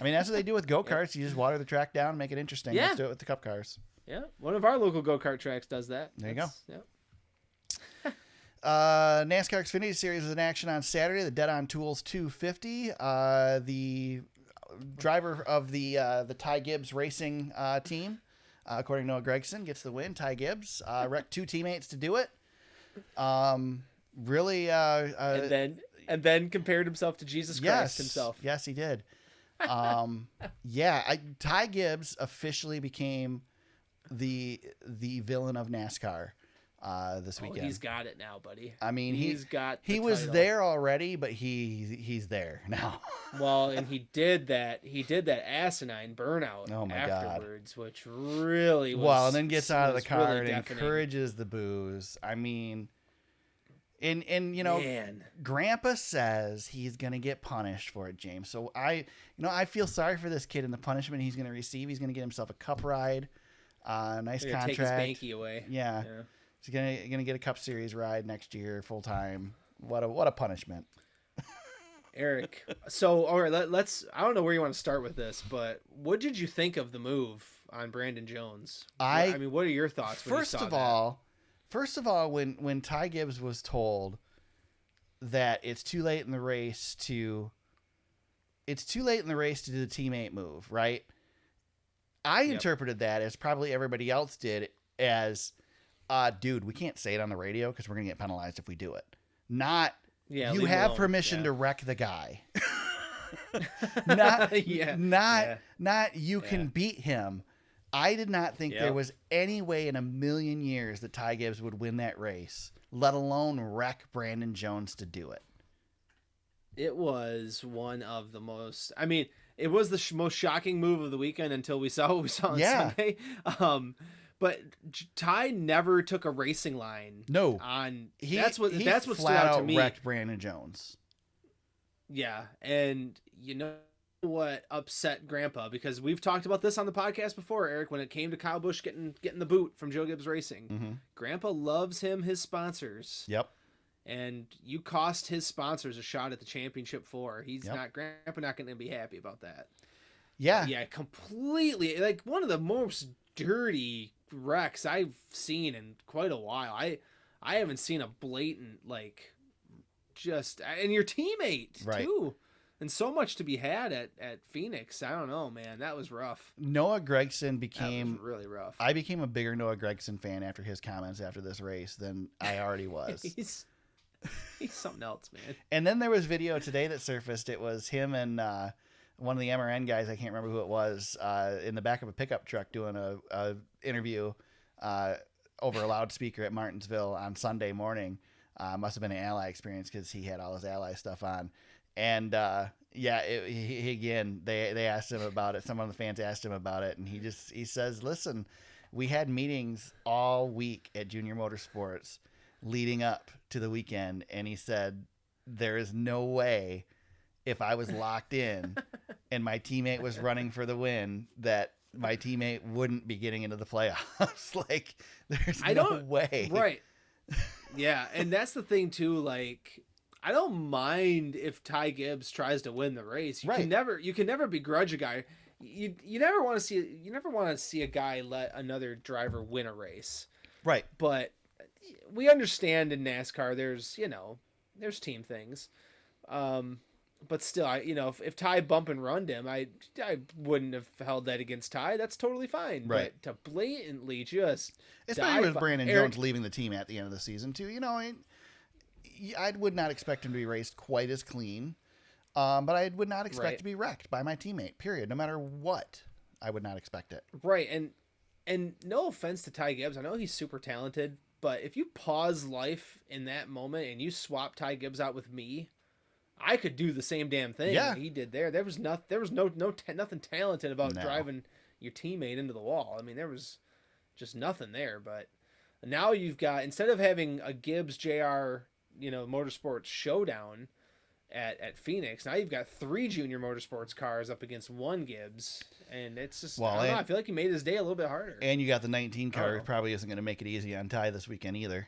That's what they do with go-karts. You just water the track down, make it interesting. Yeah. Let's do it with the cup cars. Yeah, one of our local go-kart tracks does that. There you go. Yeah. NASCAR Xfinity Series was in action on Saturday. The Dead on Tools 250. The driver of the Ty Gibbs Racing team, according to Noah Gragson, gets the win. Ty Gibbs wrecked 2 teammates to do it. Really. And then compared himself to Jesus Christ himself. Yes, he did. Ty Gibbs officially became the villain of NASCAR this weekend. He's got it now, buddy. He was there already, but he's there now. Well, and he did that asinine burnout afterwards, which really was. Well, and then gets out of the car really and deafening. encourages the booze. Man. Grandpa says he's gonna get punished for it, James. So I feel sorry for this kid and the punishment he's gonna receive. He's gonna get himself a cup ride, nice contract. Take his banky away. Yeah. He's gonna get a Cup Series ride next year, full time. What a punishment. Eric, so all right, let's. I don't know where you want to start with this, but what did you think of the move on Brandon Jones? What are your thoughts? First of all, when Ty Gibbs was told that it's too late in the race to do the teammate move, right? I interpreted that as probably everybody else did as, dude, we can't say it on the radio because we're gonna get penalized if we do it. Not you have permission to wreck the guy. Not you can beat him. I did not think there was any way in a million years that Ty Gibbs would win that race, let alone wreck Brandon Jones to do it. It was one of the most. It was the most shocking move of the weekend until we saw what we saw on Sunday. But Ty never took a racing line. No, that's what stood out to me. Wrecked Brandon Jones. Yeah, and you know what upset Grandpa, because we've talked about this on the podcast before, Eric, when it came to Kyle Busch getting the boot from Joe Gibbs Racing. Mm-hmm. Grandpa loves his sponsors. Yep. And you cost his sponsors a shot at the championship floor. Grandpa not going to be happy about that. Yeah. Yeah, completely. Like one of the most dirty wrecks I've seen in quite a while. I haven't seen a blatant, and your teammate too. And so much to be had at Phoenix. I don't know, man. That was rough. Noah Gragson became really rough. I became a bigger Noah Gragson fan after his comments after this race than I already was. He's something else, man. And then there was video today that surfaced. It was him and one of the MRN guys, I can't remember who it was, in the back of a pickup truck doing a interview over a loudspeaker at Martinsville on Sunday morning. Must have been an Ally experience because he had all his Ally stuff on. And they asked him about it. Some of the fans asked him about it, and he says, "Listen, we had meetings all week at Junior Motorsports leading up to the weekend," and he said, "There is no way if I was locked in and my teammate was running for the win that my teammate wouldn't be getting into the playoffs. There's no way." Right. Yeah, and that's the thing too. I don't mind if Ty Gibbs tries to win the race. You can never begrudge a guy. You never want to see a guy let another driver win a race. Right. But we understand in NASCAR there's team things. But still, if Ty bump and runned him, I wouldn't have held that against Ty. That's totally fine. Right. But to blatantly just especially with Brandon Jones leaving the team at the end of the season too, I would not expect him to be raced quite as clean, but I would not expect to be wrecked by my teammate. Period. No matter what, I would not expect it. Right. And no offense to Ty Gibbs, I know he's super talented, but if you pause life in that moment and you swap Ty Gibbs out with me, I could do the same damn thing that he did there. There was nothing talented about driving your teammate into the wall. I mean, there was just nothing there. But now you've got, instead of having a Gibbs JR, Motorsports showdown at Phoenix, now you've got 3 Junior Motorsports cars up against 1 Gibbs, and it's just I feel like he made his day a little bit harder. And you got the 19 car, probably isn't going to make it easy on Ty this weekend either.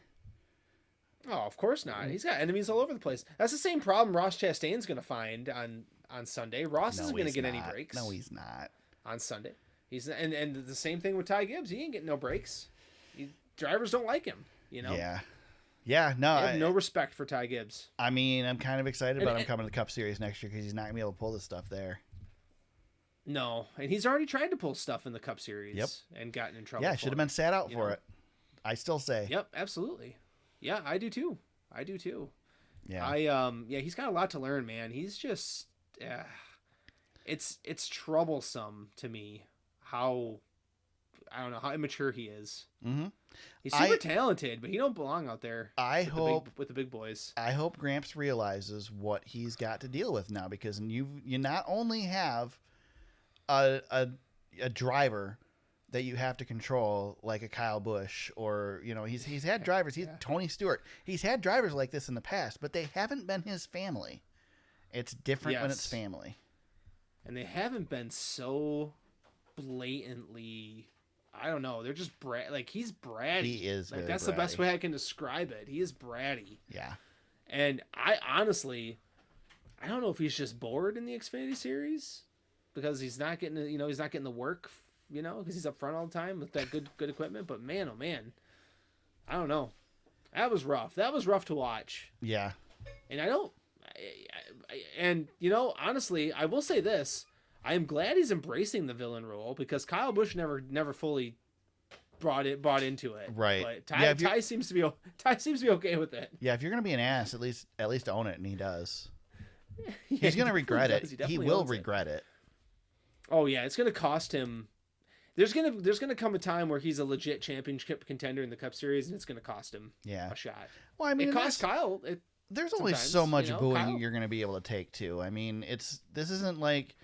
Oh, of course not. He's got enemies all over the place. That's the same problem Ross Chastain's going to find on Sunday. Ross isn't going to get any breaks. No, he's not. On Sunday. And the same thing with Ty Gibbs. He ain't getting no breaks. Drivers don't like him, Yeah. Yeah, no. I have no respect for Ty Gibbs. I mean, I'm kind of excited about him coming to the Cup Series next year because he's not going to be able to pull this stuff there. No, and he's already tried to pull stuff in the Cup Series and gotten in trouble. Yeah, should have been sat out for it. I still say. Yep, absolutely. Yeah, I do too. Yeah. He's got a lot to learn, man. He's just it's troublesome to me how immature he is. Mm-hmm. He's super talented, but he don't belong out there. With the big boys. I hope Gramps realizes what he's got to deal with now, because you not only have a driver that you have to control like a Kyle Busch, or he's had drivers. Tony Stewart. He's had drivers like this in the past, but they haven't been his family. It's different when it's family, and they haven't been so blatantly. I don't know. They're just he's bratty. He is. Very that's bratty. The best way I can describe it. He is bratty. Yeah. And I honestly, I don't know if he's just bored in the Xfinity Series because he's not getting the work, because he's up front all the time with that good equipment. But man, oh man, I don't know. That was rough. That was rough to watch. Yeah. And honestly, I will say this. I am glad he's embracing the villain role, because Kyle Busch never fully bought into it. Right. But Ty seems to be okay with it. Yeah, if you're gonna be an ass, at least own it, and he does. He's gonna regret it. He will regret it. Oh yeah, it's gonna cost him. There's gonna come a time where he's a legit championship contender in the Cup Series, and it's gonna cost him a shot. Well, I mean, it costs Kyle. There's only so much booing you're gonna be able to take too. I mean, this isn't like,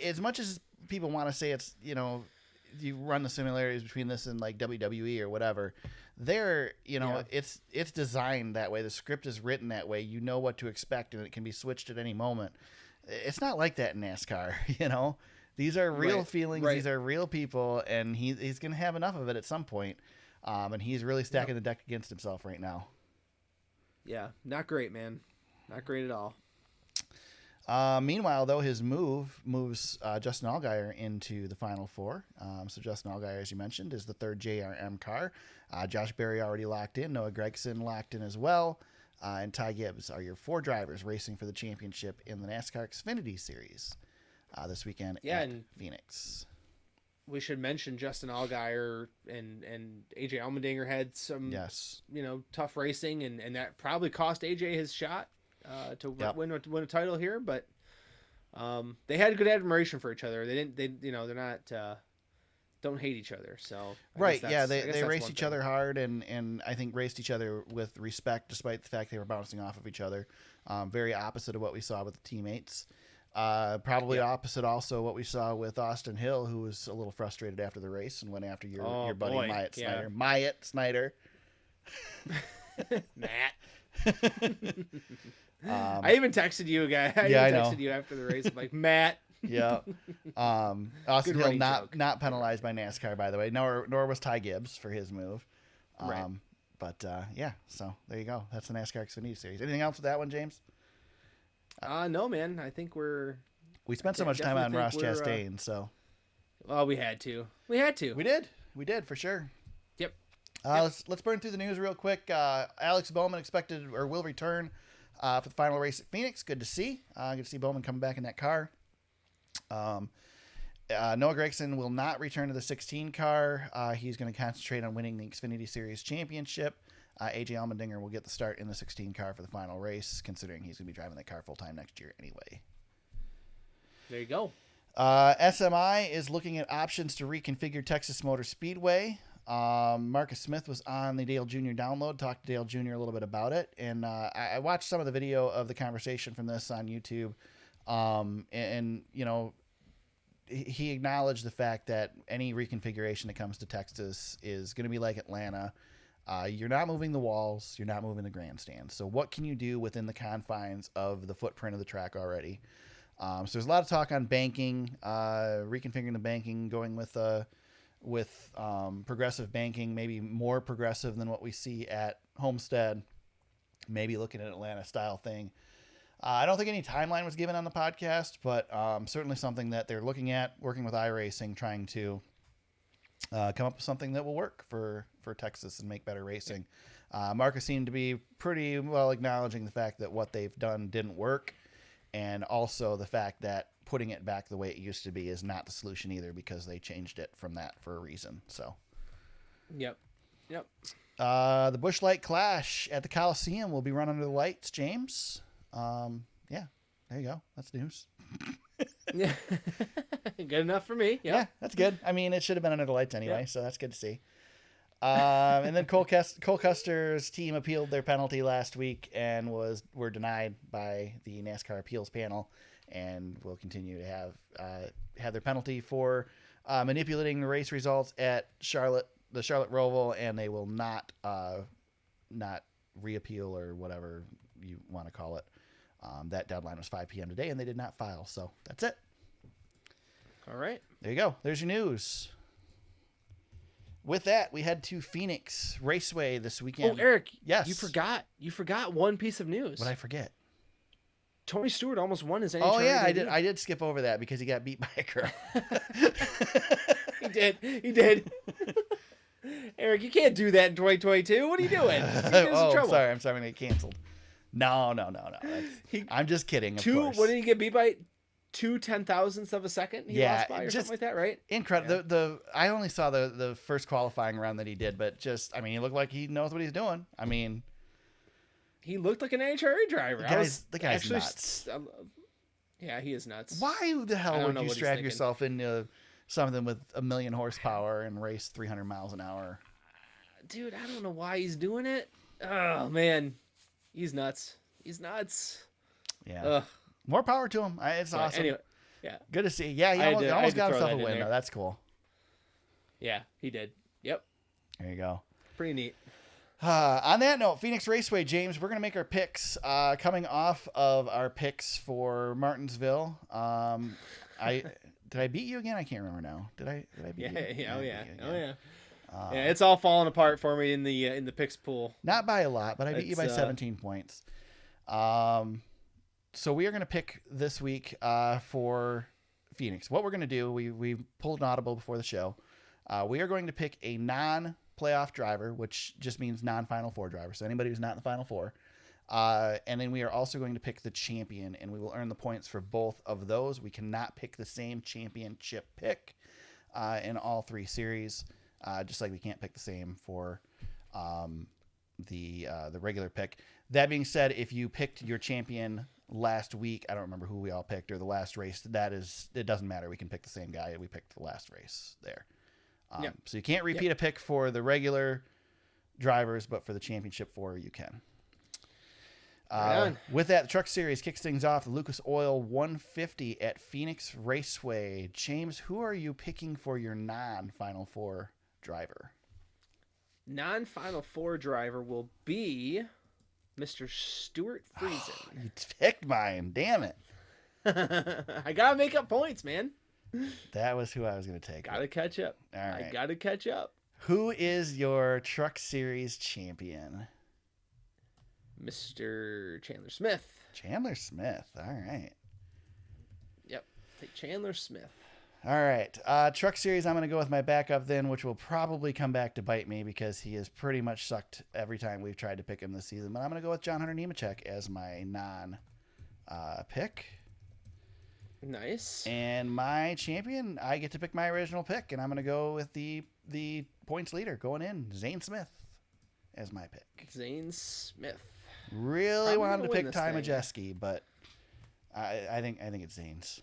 as much as people want to say it's, you run the similarities between this and like WWE or whatever, it's designed that way. The script is written that way. You know what to expect, and it can be switched at any moment. It's not like that in NASCAR. These are real feelings. These are real people, and he's going to have enough of it at some point. And he's really stacking the deck against himself right now. Yeah, not great, man. Not great at all. Meanwhile, though, his moves Justin Allgaier into the Final Four. So Justin Allgaier, as you mentioned, is the third JRM car. Josh Berry already locked in. Noah Gragson locked in as well. And Ty Gibbs are your 4 drivers racing for the championship in the NASCAR Xfinity Series this weekend at Phoenix. We should mention Justin Allgaier and AJ Allmendinger had some tough racing, and that probably cost AJ his shot to win a title here, but they had good admiration for each other. They're not don't hate each other. So they raced each other hard, and I think raced each other with respect, despite the fact they were bouncing off of each other. Very opposite of what we saw with the teammates. Probably opposite also what we saw with Austin Hill, who was a little frustrated after the race and went after your buddy Myatt Snyder. Myatt Snyder. Matt. I even texted you, guy. I texted you after the race. I'm like, Matt. Yeah. Austin Hill not penalized by NASCAR, by the way. Nor was Ty Gibbs for his move. But yeah, so there you go. That's the NASCAR Xfinity Series. Anything else with that one, James? No, man. I think we spent so much time on Ross Chastain, so. Well, we had to. We did for sure. Yep. Let's burn through the news real quick. Alex Bowman expected or will return for the final race at Phoenix. Good to see. Good to see Bowman coming back in that car. Noah Gragson will not return to the 16 car. He's going to concentrate on winning the Xfinity Series championship. AJ Allmendinger will get the start in the 16 car for the final race, considering he's going to be driving that car full time next year anyway. There you go. SMI is looking at options to reconfigure Texas Motor Speedway. Marcus Smith was on the Dale Jr. download, talked to Dale Jr. a little bit about it, and I watched some of the video of the conversation from this on YouTube, and you know, he acknowledged the fact that any reconfiguration that comes to Texas is going to be like Atlanta. You're not moving the walls, you're not moving the grandstands. So what can you do within the confines of the footprint of the track already? So there's a lot of talk on banking, reconfiguring the banking, going with progressive banking, maybe more progressive than what we see at Homestead, maybe looking at Atlanta style thing. I don't think any timeline was given on the podcast, but certainly something that they're looking at, working with iRacing, trying to come up with something that will work for Texas and make better racing. Marcus seemed to be pretty well acknowledging the fact that what they've done didn't work, and also the fact that putting it back the way it used to be is not the solution either, because they changed it from that for a reason. So, Yep. the Busch Light Clash at the Coliseum will be run under the lights, James. Yeah, there you go. That's news. Yeah. Good enough for me. Yep. Yeah, that's good. I mean, it should have been under the lights anyway, so that's good to see. And then Cole Custer's team appealed their penalty last week and were denied by the NASCAR appeals panel, and will continue to have their penalty for manipulating the race results at the Charlotte Roval, and they will not reappeal or whatever you want to call it. That deadline was 5 p.m. today, and they did not file. So that's it. All right. There you go. There's your news. With that, we head to Phoenix Raceway this weekend. Oh, Eric. Yes. You forgot one piece of news. What did I forget? Tony Stewart almost won his NHRA. Oh yeah, debut. I did skip over that because he got beat by a girl. He did. Eric, you can't do that in 2022. What are you doing? I'm sorry. I'm going to get canceled. No. I'm just kidding. Of course. What did he get beat by? 2 10,000ths of a second he lost by, or something like that, right? Incredible. Yeah. I only saw the first qualifying round that he did, but he looked like he knows what he's doing. I mean, he looked like an NHRA driver. The guy's nuts. Yeah, he is nuts. Why the hell would you strap yourself into something with 1 million horsepower and race 300 miles an hour? Dude, I don't know why he's doing it. Oh man, he's nuts. Yeah. Ugh. More power to him. It's awesome. Anyway, yeah. Good to see. Yeah, he almost got himself a win, though. That's cool. Yeah, he did. Yep. There you go. Pretty neat. On that note, Phoenix Raceway, James, we're going to make our picks. Coming off of our picks for Martinsville. Did I beat you again? I can't remember now. Did I beat you? Oh yeah. Yeah, it's all falling apart for me in the picks pool. Not by a lot, but I beat you by 17 points. So we are going to pick this week for Phoenix. What we're going to do, we pulled an audible before the show. We are going to pick a non-playoff driver, which just means non-Final Four driver. So anybody who's not in the Final Four. And then we are also going to pick the champion, and we will earn the points for both of those. We cannot pick the same championship pick in all 3 series, just like we can't pick the same for the regular pick. That being said, if you picked your champion last week, I don't remember who we all picked, or the last race, it doesn't matter. We can pick the same guy. We picked the last race there. So you can't repeat a pick for the regular drivers, but for the championship 4, you can. With that, the Truck Series kicks things off. The Lucas Oil 150 at Phoenix Raceway. James, who are you picking for your non-Final Four driver? Non-Final Four driver will be Mr. Stuart Friesen. You picked mine. Damn it. I gotta make up points, man. That was who I was going to take. Gotta catch up. All right. I gotta catch up. Who is your Truck Series champion? Mr. Chandler Smith. Chandler Smith. All right. Yep. Take Chandler Smith. All right. Truck Series, I'm going to go with my backup then, which will probably come back to bite me because he has pretty much sucked every time we've tried to pick him this season. But I'm going to go with John Hunter Nemechek as my non-pick. Nice. And my champion, I get to pick my original pick, and I'm going to go with the points leader going in, Zane Smith, as my pick. Zane Smith. Really Probably wanted to gonna win pick this Ty thing. Majeski, but I think it's Zane's.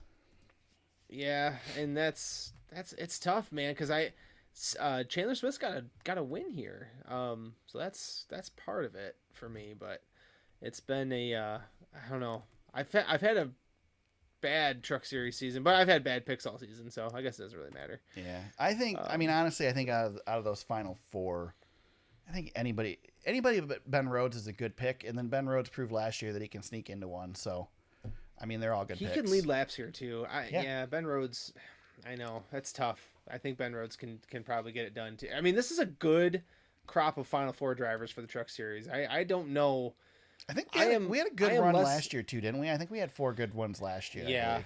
Yeah, and it's tough, man, because Chandler Smith's got a win here. So that's part of it for me, but it's been I don't know. I've had a bad Truck Series season, but I've had bad picks all season, so I guess it doesn't really matter. Yeah, I think. I mean, honestly, I think out of those final four, I think anybody but Ben Rhodes is a good pick, and then Ben Rhodes proved last year that he can sneak into one. So, I mean, they're all good. He picks. can lead laps here too. Yeah. Yeah, Ben Rhodes. I know that's tough. I think Ben Rhodes can probably get it done too. I mean, this is a good crop of Final Four drivers for the Truck Series. I don't know. I think we had a good run last year too, didn't we? I think we had 4 good ones last year. Yeah.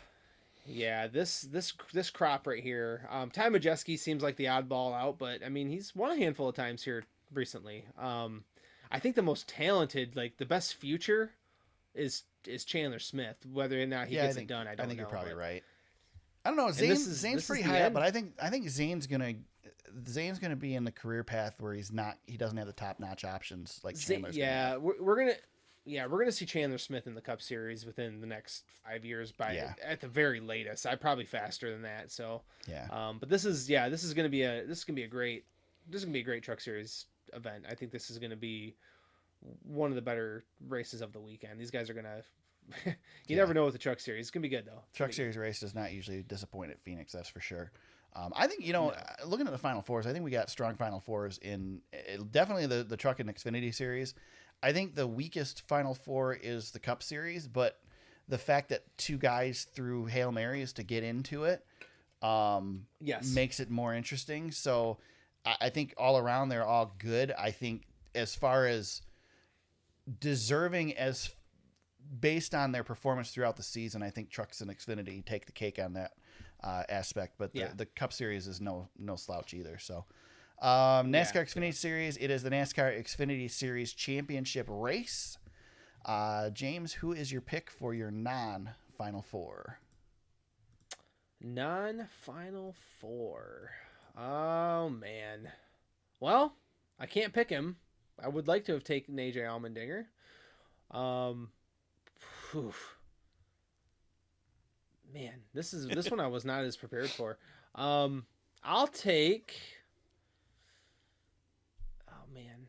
Yeah, this crop right here. Ty Majeski seems like the oddball out, but I mean he's won a handful of times here recently. I think the most talented, like the best future, is Chandler Smith. Whether or not he gets it done, I don't know. I think you're probably right. I don't know. Zane's pretty the high up, end. but I think Zane's gonna be in the career path where he doesn't have the top notch options like Chandler's. Yeah, we're gonna see Chandler Smith in the Cup Series within the next 5 years at the very latest. I probably faster than that. So yeah. But this is gonna be a great Truck Series event. I think this is gonna be one of the better races of the weekend. These guys are gonna. You never know with the Truck Series. It's gonna be good though. Truck Series race does not usually disappoint at Phoenix, that's for sure. I think looking at the Final Fours, I think we got strong Final Fours in definitely the Truck and Xfinity Series. I think the weakest Final Four is the Cup Series, but the fact that 2 guys threw Hail Marys to get into it makes it more interesting. So I think all around they're all good. I think as far as deserving as based on their performance throughout the season, I think Trucks and Xfinity take the cake on that aspect. But the Cup Series is no slouch either. So NASCAR Xfinity Series, it is the NASCAR Xfinity Series Championship race. James, who is your pick for your non-Final Four? Non-Final Four. Oh, man. Well, I can't pick him. I would like to have taken AJ Allmendinger. Man, this one I was not as prepared for. I'll take. Oh man.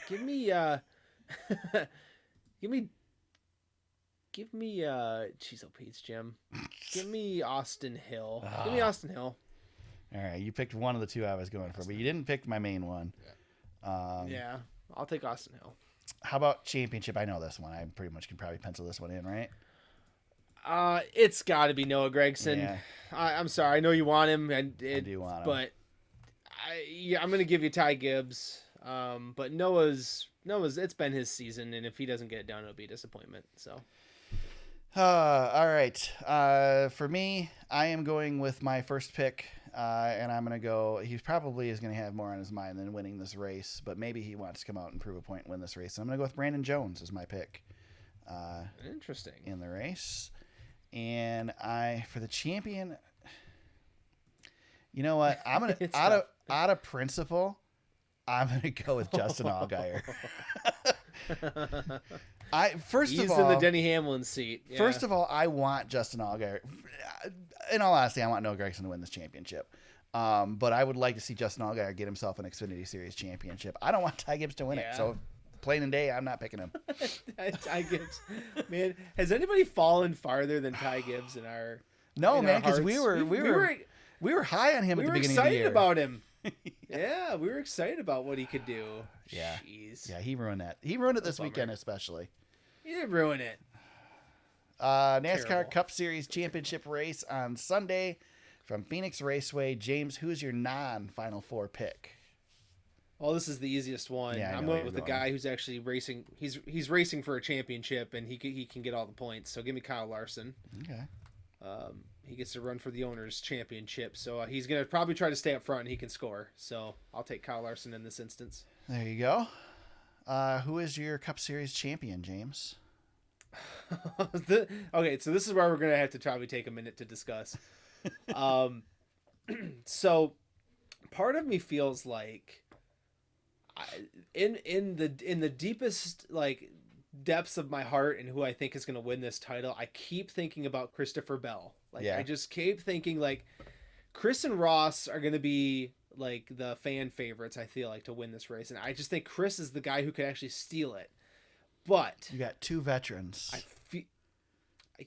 Give me jeez, oh Pete's Jim. Give me Austin Hill. Give me Austin Hill. All right, you picked one of the 2 I was going for, but you didn't pick my main one. Yeah, I'll take Austin Hill. How about championship? I know this one. I pretty much can probably pencil this one in, right? It's got to be Noah Gragson. Yeah. I'm sorry. I know you want him. I do want him. But I'm going to give you Ty Gibbs. But Noah's it's been his season, and if he doesn't get it done, it'll be a disappointment. So. All right. For me, I am going with my first pick, and I'm going to go. He probably is going to have more on his mind than winning this race, but maybe he wants to come out and prove a point and win this race. So I'm going to go with Brandon Jones as my pick. Interesting. In the race. And for the champion, you know what? I'm going to, out of principle, I'm going to go with Justin Allgaier. He's in the Denny Hamlin seat. Yeah. First of all, I want Justin Allgaier. In all honesty, I want Noah Gragson to win this championship. But I would like to see Justin Allgaier get himself an Xfinity Series championship. I don't want Ty Gibbs to win it. So plain and day, I'm not picking him. Ty Gibbs, man, has anybody fallen farther than Ty Gibbs in our? No, man, because we were high on him at the beginning of the year. We were excited about him. Yeah, we were excited about what he could do. Yeah, jeez. Yeah, he ruined that. He ruined it this weekend, especially. He didn't ruin it. NASCAR Terrible. Cup Series Championship race on Sunday from Phoenix Raceway. James, who's your non-Final Four pick? Well, this is the easiest one. Yeah, I I'm know where going with the you're going. guy who's actually racing. He's racing for a championship, and he can get all the points. So give me Kyle Larson. Okay. He gets to run for the owners' championship, so he's gonna probably try to stay up front, and he can score. So I'll take Kyle Larson in this instance. There you go. Who is your Cup Series champion, James? Okay, so this is where we're gonna have to probably take a minute to discuss. So part of me feels like in the deepest depths of my heart and who I think is going to win this title, I keep thinking about Christopher Bell. I just keep thinking Chris and Ross are going to be the fan favorites, I feel like, to win this race, and I just think Chris is the guy who could actually steal it. But You got two veterans.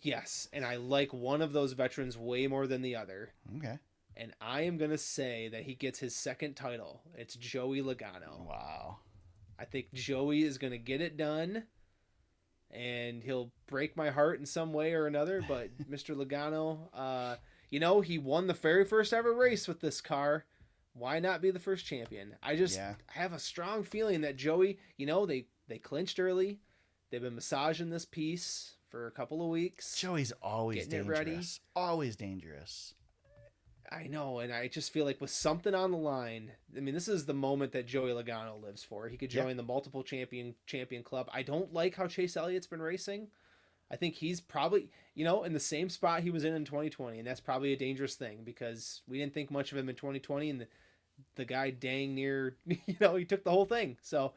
yes, and I like one of those veterans way more than the other. Okay. And I am going to say that he gets his second title. It's Joey Logano. Wow. I think Joey is going to get it done, and he'll break my heart in some way or another. But Mr. Logano, he won the very first ever race with this car. Why not be the first champion? I have a strong feeling that Joey, they clinched early. They've been massaging this piece for a couple of weeks. Joey's always Getting it dangerous. ready. Always dangerous. I know, and I just feel like with something on the line, I mean, this is the moment that Joey Logano lives for. He could join the multiple champion club. I don't like how Chase Elliott's been racing. I think he's probably, in the same spot he was in 2020, and that's probably a dangerous thing because we didn't think much of him in 2020, and the guy dang near, he took the whole thing. So,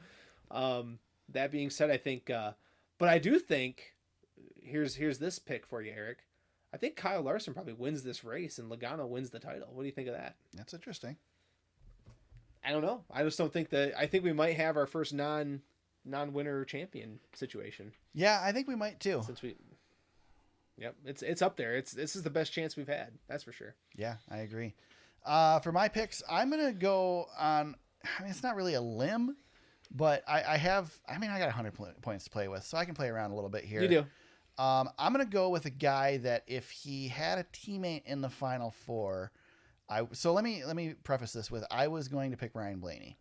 that being said, I think, but I do think, here's this pick for you, Eric. I think Kyle Larson probably wins this race and Logano wins the title. What do you think of that? That's interesting. I don't know. I just don't think I think we might have our first non-winner champion situation. Yeah, I think we might too. Yep, it's up there. This is the best chance we've had. That's for sure. Yeah, I agree. For my picks, I'm going to go on, it's not really a limb, but I got 100 points to play with, so I can play around a little bit here. You do. I'm going to go with a guy that if he had a teammate in the Final Four, so let me preface this with, I was going to pick Ryan Blaney.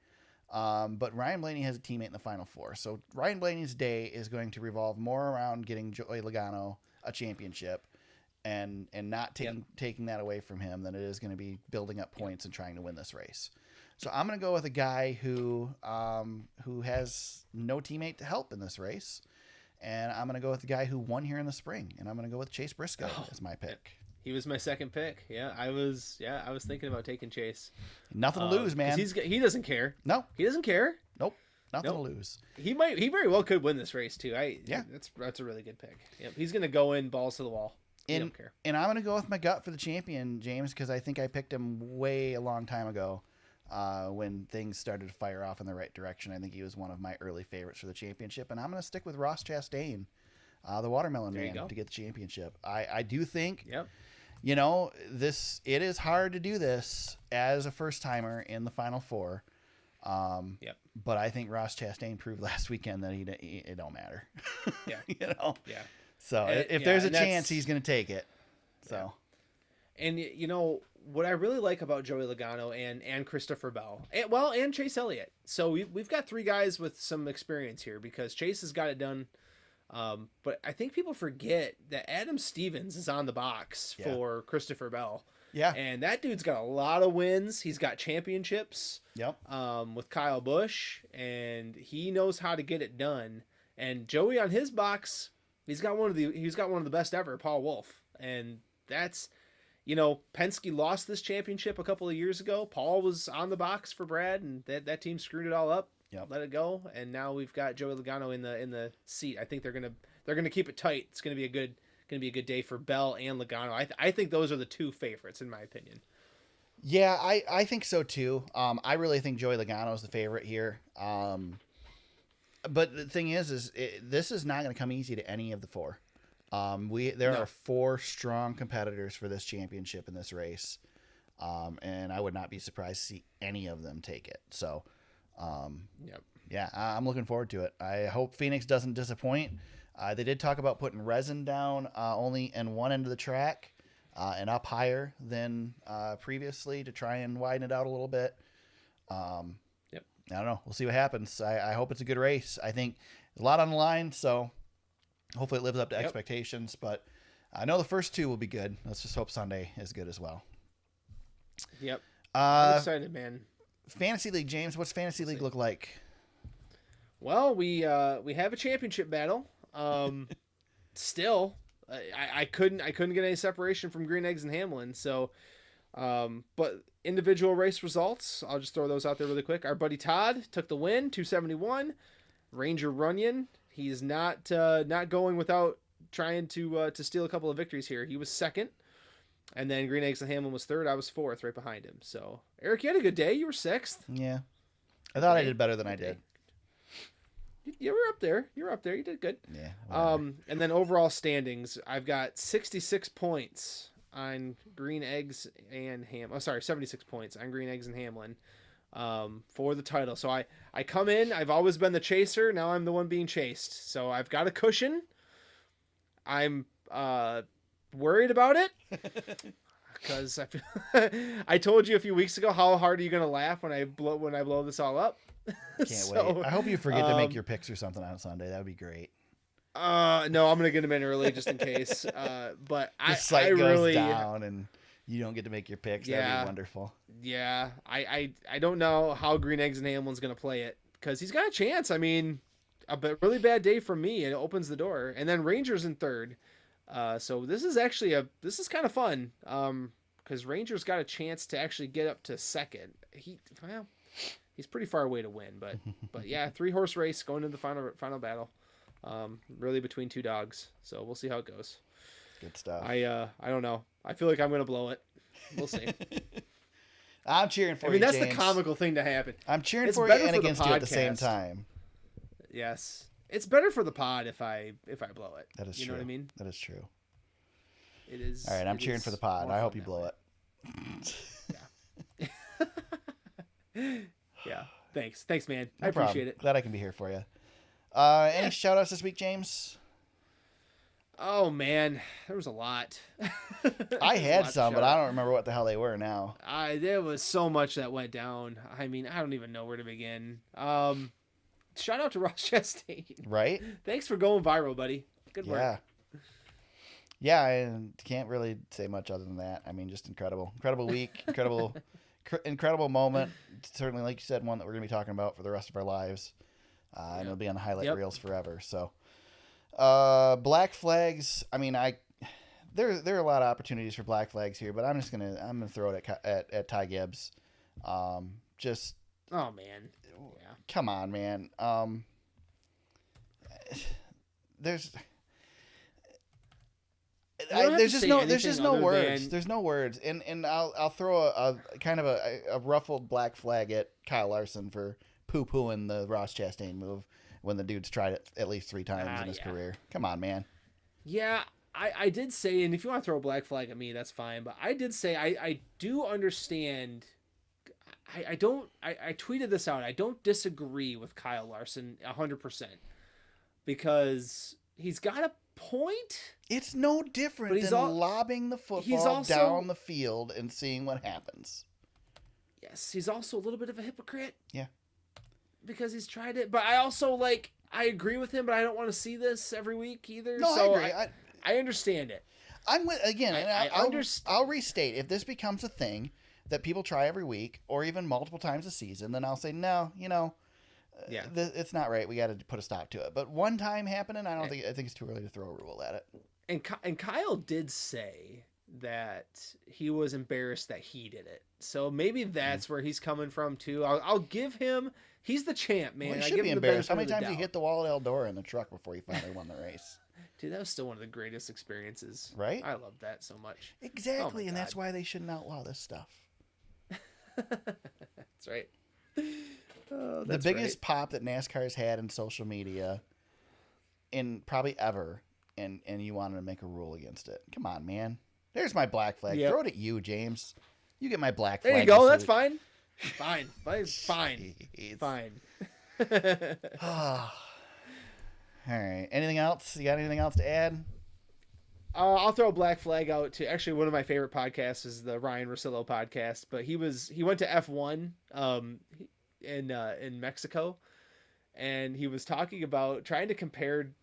But Ryan Blaney has a teammate in the Final Four. So Ryan Blaney's day is going to revolve more around getting Joey Logano a championship and not taking that away from him than it is going to be building up points and trying to win this race. So I'm going to go with a guy who has no teammate to help in this race. And I'm going to go with the guy who won here in the spring. And I'm going to go with Chase Briscoe as my pick. He was my second pick. Yeah, I was thinking about taking Chase. Nothing to lose, man. He doesn't care. No. He doesn't care. Nope. Nothing to lose. He very well could win this race too. That's a really good pick. Yep. He's going to go in balls to the wall. He don't care. And I'm going to go with my gut for the champion, James, because I think I picked him way a long time ago. When things started to fire off in the right direction. I think he was one of my early favorites for the championship, and I'm going to stick with Ross Chastain, the Watermelon Man, to get the championship. I do think, it is hard to do this as a first timer in the Final Four. But I think Ross Chastain proved last weekend that it don't matter. Yeah. So if there's a chance, he's going to take it. So, and what I really like about Joey Logano and Christopher Bell, and Chase Elliott. So we've got three guys with some experience here because Chase has got it done. But I think people forget that Adam Stevens is on the box for Christopher Bell. Yeah. And that dude's got a lot of wins. He's got championships. Yep. With Kyle Busch, and he knows how to get it done. And Joey on his box, he's got one of the best ever, Paul Wolf. And that's, Penske lost this championship a couple of years ago. Paul was on the box for Brad, and that team screwed it all up. Yep. Let it go, and now we've got Joey Logano in the seat. I think they're gonna keep it tight. It's gonna be a good day for Bell and Logano. I think those are the two favorites in my opinion. Yeah, I think so too. I really think Joey Logano is the favorite here. But the thing is this is not going to come easy to any of the four. There are four strong competitors for this championship in this race, and I would not be surprised to see any of them take it. So, yeah, I'm looking forward to it. I hope Phoenix doesn't disappoint. They did talk about putting resin down only in one end of the track and up higher than previously to try and widen it out a little bit. Yep. I don't know. We'll see what happens. I hope it's a good race. I think there's a lot on the line, so hopefully it lives up to expectations. But I know the first two will be good. Let's just hope Sunday is good as well. Yep. I'm excited, man. Fantasy League, James. What's Fantasy League look like? Well, we have a championship battle. Still, I couldn't get any separation from Green Eggs and Hamlin. So, but individual race results, I'll just throw those out there really quick. Our buddy Todd took the win, 271. Ranger Runyon, he's not going without trying to steal a couple of victories here. He was second, and then Green Eggs and Hamlin was third. I was fourth, right behind him. So, Eric, you had a good day. You were sixth. Yeah, I thought I did better than I did. You were up there. You did good. Yeah. And then overall standings, I've got 66 points on Green Eggs and 76 points on Green Eggs and Hamlin for the title. So I come in, I've always been the chaser. Now I'm the one being chased. So I've got a cushion. I'm worried about it because I told you a few weeks ago, how hard are you going to laugh when I blow this all up? Can't wait. I hope you forget to make your picks or something on Sunday. That would be great. No, I'm gonna get them in early just in case. But the site goes down and you don't get to make your picks. That'd be wonderful. Yeah, I don't know how Green Eggs and Hamlin's gonna play it because he's got a chance. I mean, really bad day for me, and it opens the door. And then Rangers in third. So this is actually kind of fun. Because Rangers got a chance to actually get up to second. He's pretty far away to win, but yeah, 3-horse race going into the final battle. Really between two dogs. So we'll see how it goes. Good stuff. I don't know. I feel like I'm gonna blow it. We'll see. I'm cheering for you. I mean, that's James. the comical thing to happen. I'm cheering for you and against you at the same time. Yes, it's better for the pod if I blow it. That is true. You know what I mean? That is true. It is. All right, I'm cheering for the pod. I hope you blow it. Yeah. Yeah. Thanks, man. No I appreciate problem. it. Glad I can be here for you. Any shout outs this week, James? Oh man, there was a lot. I had some, but I don't remember what the hell they were now. There was so much that went down. I mean, I don't even know where to begin. Shout out to Ross Chastain. Right? Thanks for going viral, buddy. Good work. Yeah, I can't really say much other than that. I mean, just incredible week, incredible moment. Certainly, like you said, one that we're going to be talking about for the rest of our lives. And it'll be on the highlight reels forever. So, black flags. I mean, there are a lot of opportunities for black flags here, but I'm gonna throw it at Ty Gibbs. Oh man, yeah. Come on, man. There's just no words. There's no words. And I'll throw a kind of a ruffled black flag at Kyle Larson for poo-pooing the Ross Chastain move when the dude's tried it at least 3 times in his career. Come on, man. Yeah, I did say, and if you want to throw a black flag at me, that's fine. But I did say I do understand. I tweeted this out. I don't disagree with Kyle Larson 100% because he's got a point. It's no different than lobbing the football down the field and seeing what happens. Yes, he's also a little bit of a hypocrite. Yeah. Because he's tried it. But I also, I agree with him, but I don't want to see this every week either. No, so I agree. I understand it. I'm with, again, I'll restate, if this becomes a thing that people try every week or even multiple times a season, then I'll say, no, it's not right. We got to put a stop to it. But one time happening, I think it's too early to throw a rule at it. And Kyle did say that he was embarrassed that he did it. So maybe that's where he's coming from too. I'll give him. He's the champ, man. Well, he should be embarrassed. How many times he hit the wall at Eldora in the truck before he finally won the race? Dude, that was still one of the greatest experiences. Right? I love that so much. Exactly, and that's why they shouldn't outlaw this stuff. That's right. The biggest pop that NASCAR's had in social media in probably ever, and you wanted to make a rule against it. Come on, man. There's my black flag. Yep. Throw it at you, James. You get my black flag. There you go. That's fine. Fine. All right. Anything else? You got anything else to add? I'll throw a black flag out to actually one of my favorite podcasts is the Ryan Russillo podcast, but he went to F1 in Mexico, and he was talking about trying to compare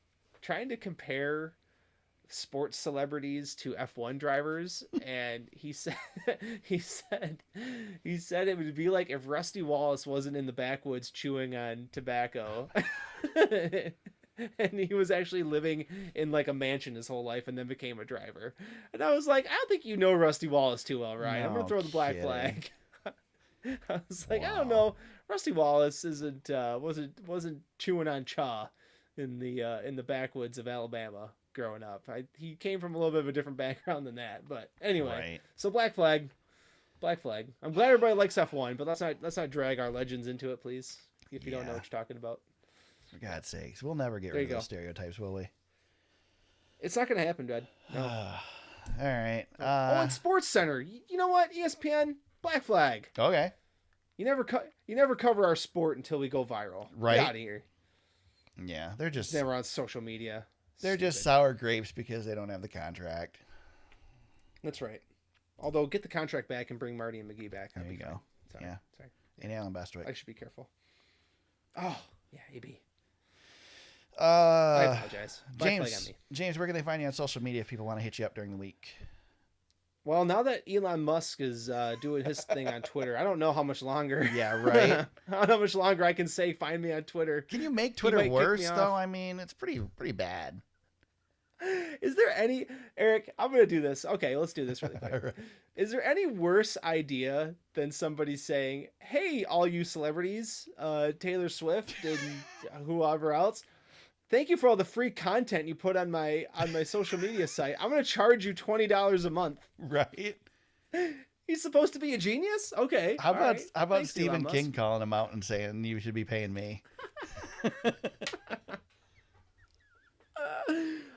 sports celebrities to F1 drivers, and he said it would be like if Rusty Wallace wasn't in the backwoods chewing on tobacco. And he was actually living in like a mansion his whole life and then became a driver. And I was like, I don't think you know Rusty Wallace too well, Ryan. I'm going to throw the black flag. I was like, I don't know. Rusty Wallace wasn't chewing on chaw in the backwoods of Alabama growing up. He came from a little bit of a different background than that. But anyway, Right. So black flag. I'm glad everybody likes F1, but let's not drag our legends into it, please. If you don't know what you're talking about. For God's sakes, we'll never get rid of those stereotypes, will we? It's not going to happen, Dad. No. All right. And Sports Center. You know what? ESPN, black flag. Okay. You never cover our sport until we go viral. Right. Get out of here. Yeah, they're just It's never on social media. They're just sour grapes because they don't have the contract. That's right. Although, get the contract back and bring Marty and McGee back. There you go. Sorry. Yeah. Sorry. And Alan Bestwick. I should be careful. Oh, yeah, AB. I I apologize. Black flag on me. James, where can they find you on social media if people want to hit you up during the week? Well, now that Elon Musk is doing his thing on Twitter, I don't know how much longer. Yeah, right. I don't know how much longer I can say find me on Twitter. Can you make Twitter worse, though? I mean, it's pretty bad. Is there any... Eric, I'm going to do this. Okay, let's do this really quick. Right. Is there any worse idea than somebody saying, hey, all you celebrities, Taylor Swift and whoever else, thank you for all the free content you put on my social media site. I'm going to charge you $20 a month. Right. He's supposed to be a genius? Okay. How about Thanks, Stephen Elon King Musk. calling him out and saying you should be paying me?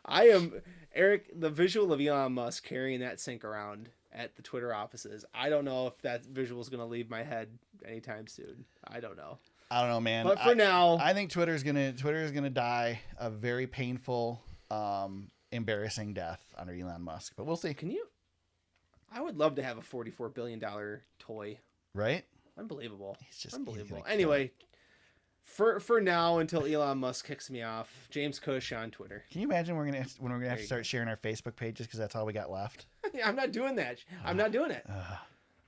I am, Eric, the visual of Elon Musk carrying that sink around at the Twitter offices. I don't know if that visual is going to leave my head anytime soon. I don't know. I don't know, man. But for now, I think Twitter is gonna die a very painful, embarrassing death under Elon Musk. But we'll see. I would love to have a $44 billion toy. Right? Unbelievable. He's Unbelievable. gonna Anyway, for now, until Elon Musk kicks me off, James Cush on Twitter. Can you imagine when we're gonna have to start sharing our Facebook pages because that's all we got left? I'm not doing that. I'm not doing it.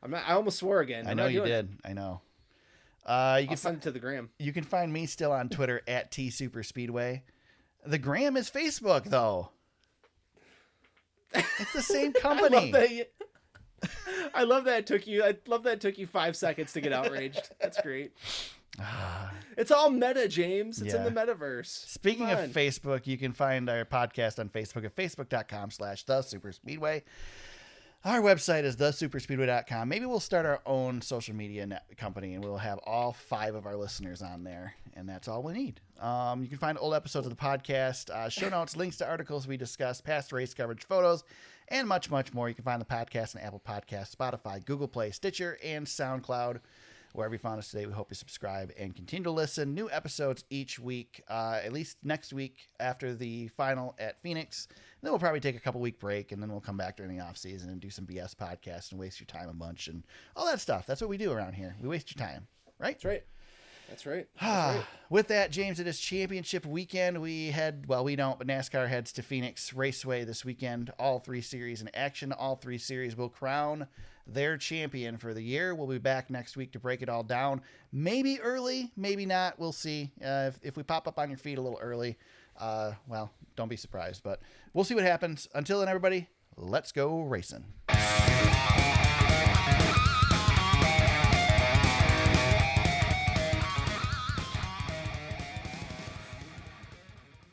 I almost swore again. I know you did. I know. You can send it to the gram. You can find me still on Twitter at TSuperspeedway. The gram is Facebook, though. It's the same company. I love that it took you 5 seconds to get outraged. That's great. It's all meta, James. It's in the metaverse. Speaking of Facebook, you can find our podcast on Facebook at facebook.com/thesuperspeedway. Our website is thesuperspeedway.com. Maybe we'll start our own social media company, and we'll have all 5 of our listeners on there, and that's all we need. You can find old episodes of the podcast, show notes, links to articles we discussed, past race coverage, photos, and much, much more. You can find the podcast on Apple Podcasts, Spotify, Google Play, Stitcher, and SoundCloud. Wherever you found us today, we hope you subscribe and continue to listen. New episodes each week, at least next week after the final at Phoenix. And then we'll probably take a couple-week break, and then we'll come back during the off-season and do some BS podcasts and waste your time a bunch and all that stuff. That's what we do around here. We waste your time, right? That's right. That's right. With that, James, it is championship weekend. We don't, but NASCAR heads to Phoenix Raceway this weekend. All 3 series in action. All 3 series will crown their champion for the year. We'll be back next week to break it all down. Maybe early, maybe not. We'll see. If we pop up on your feed a little early, don't be surprised. But we'll see what happens. Until then, everybody, let's go racing.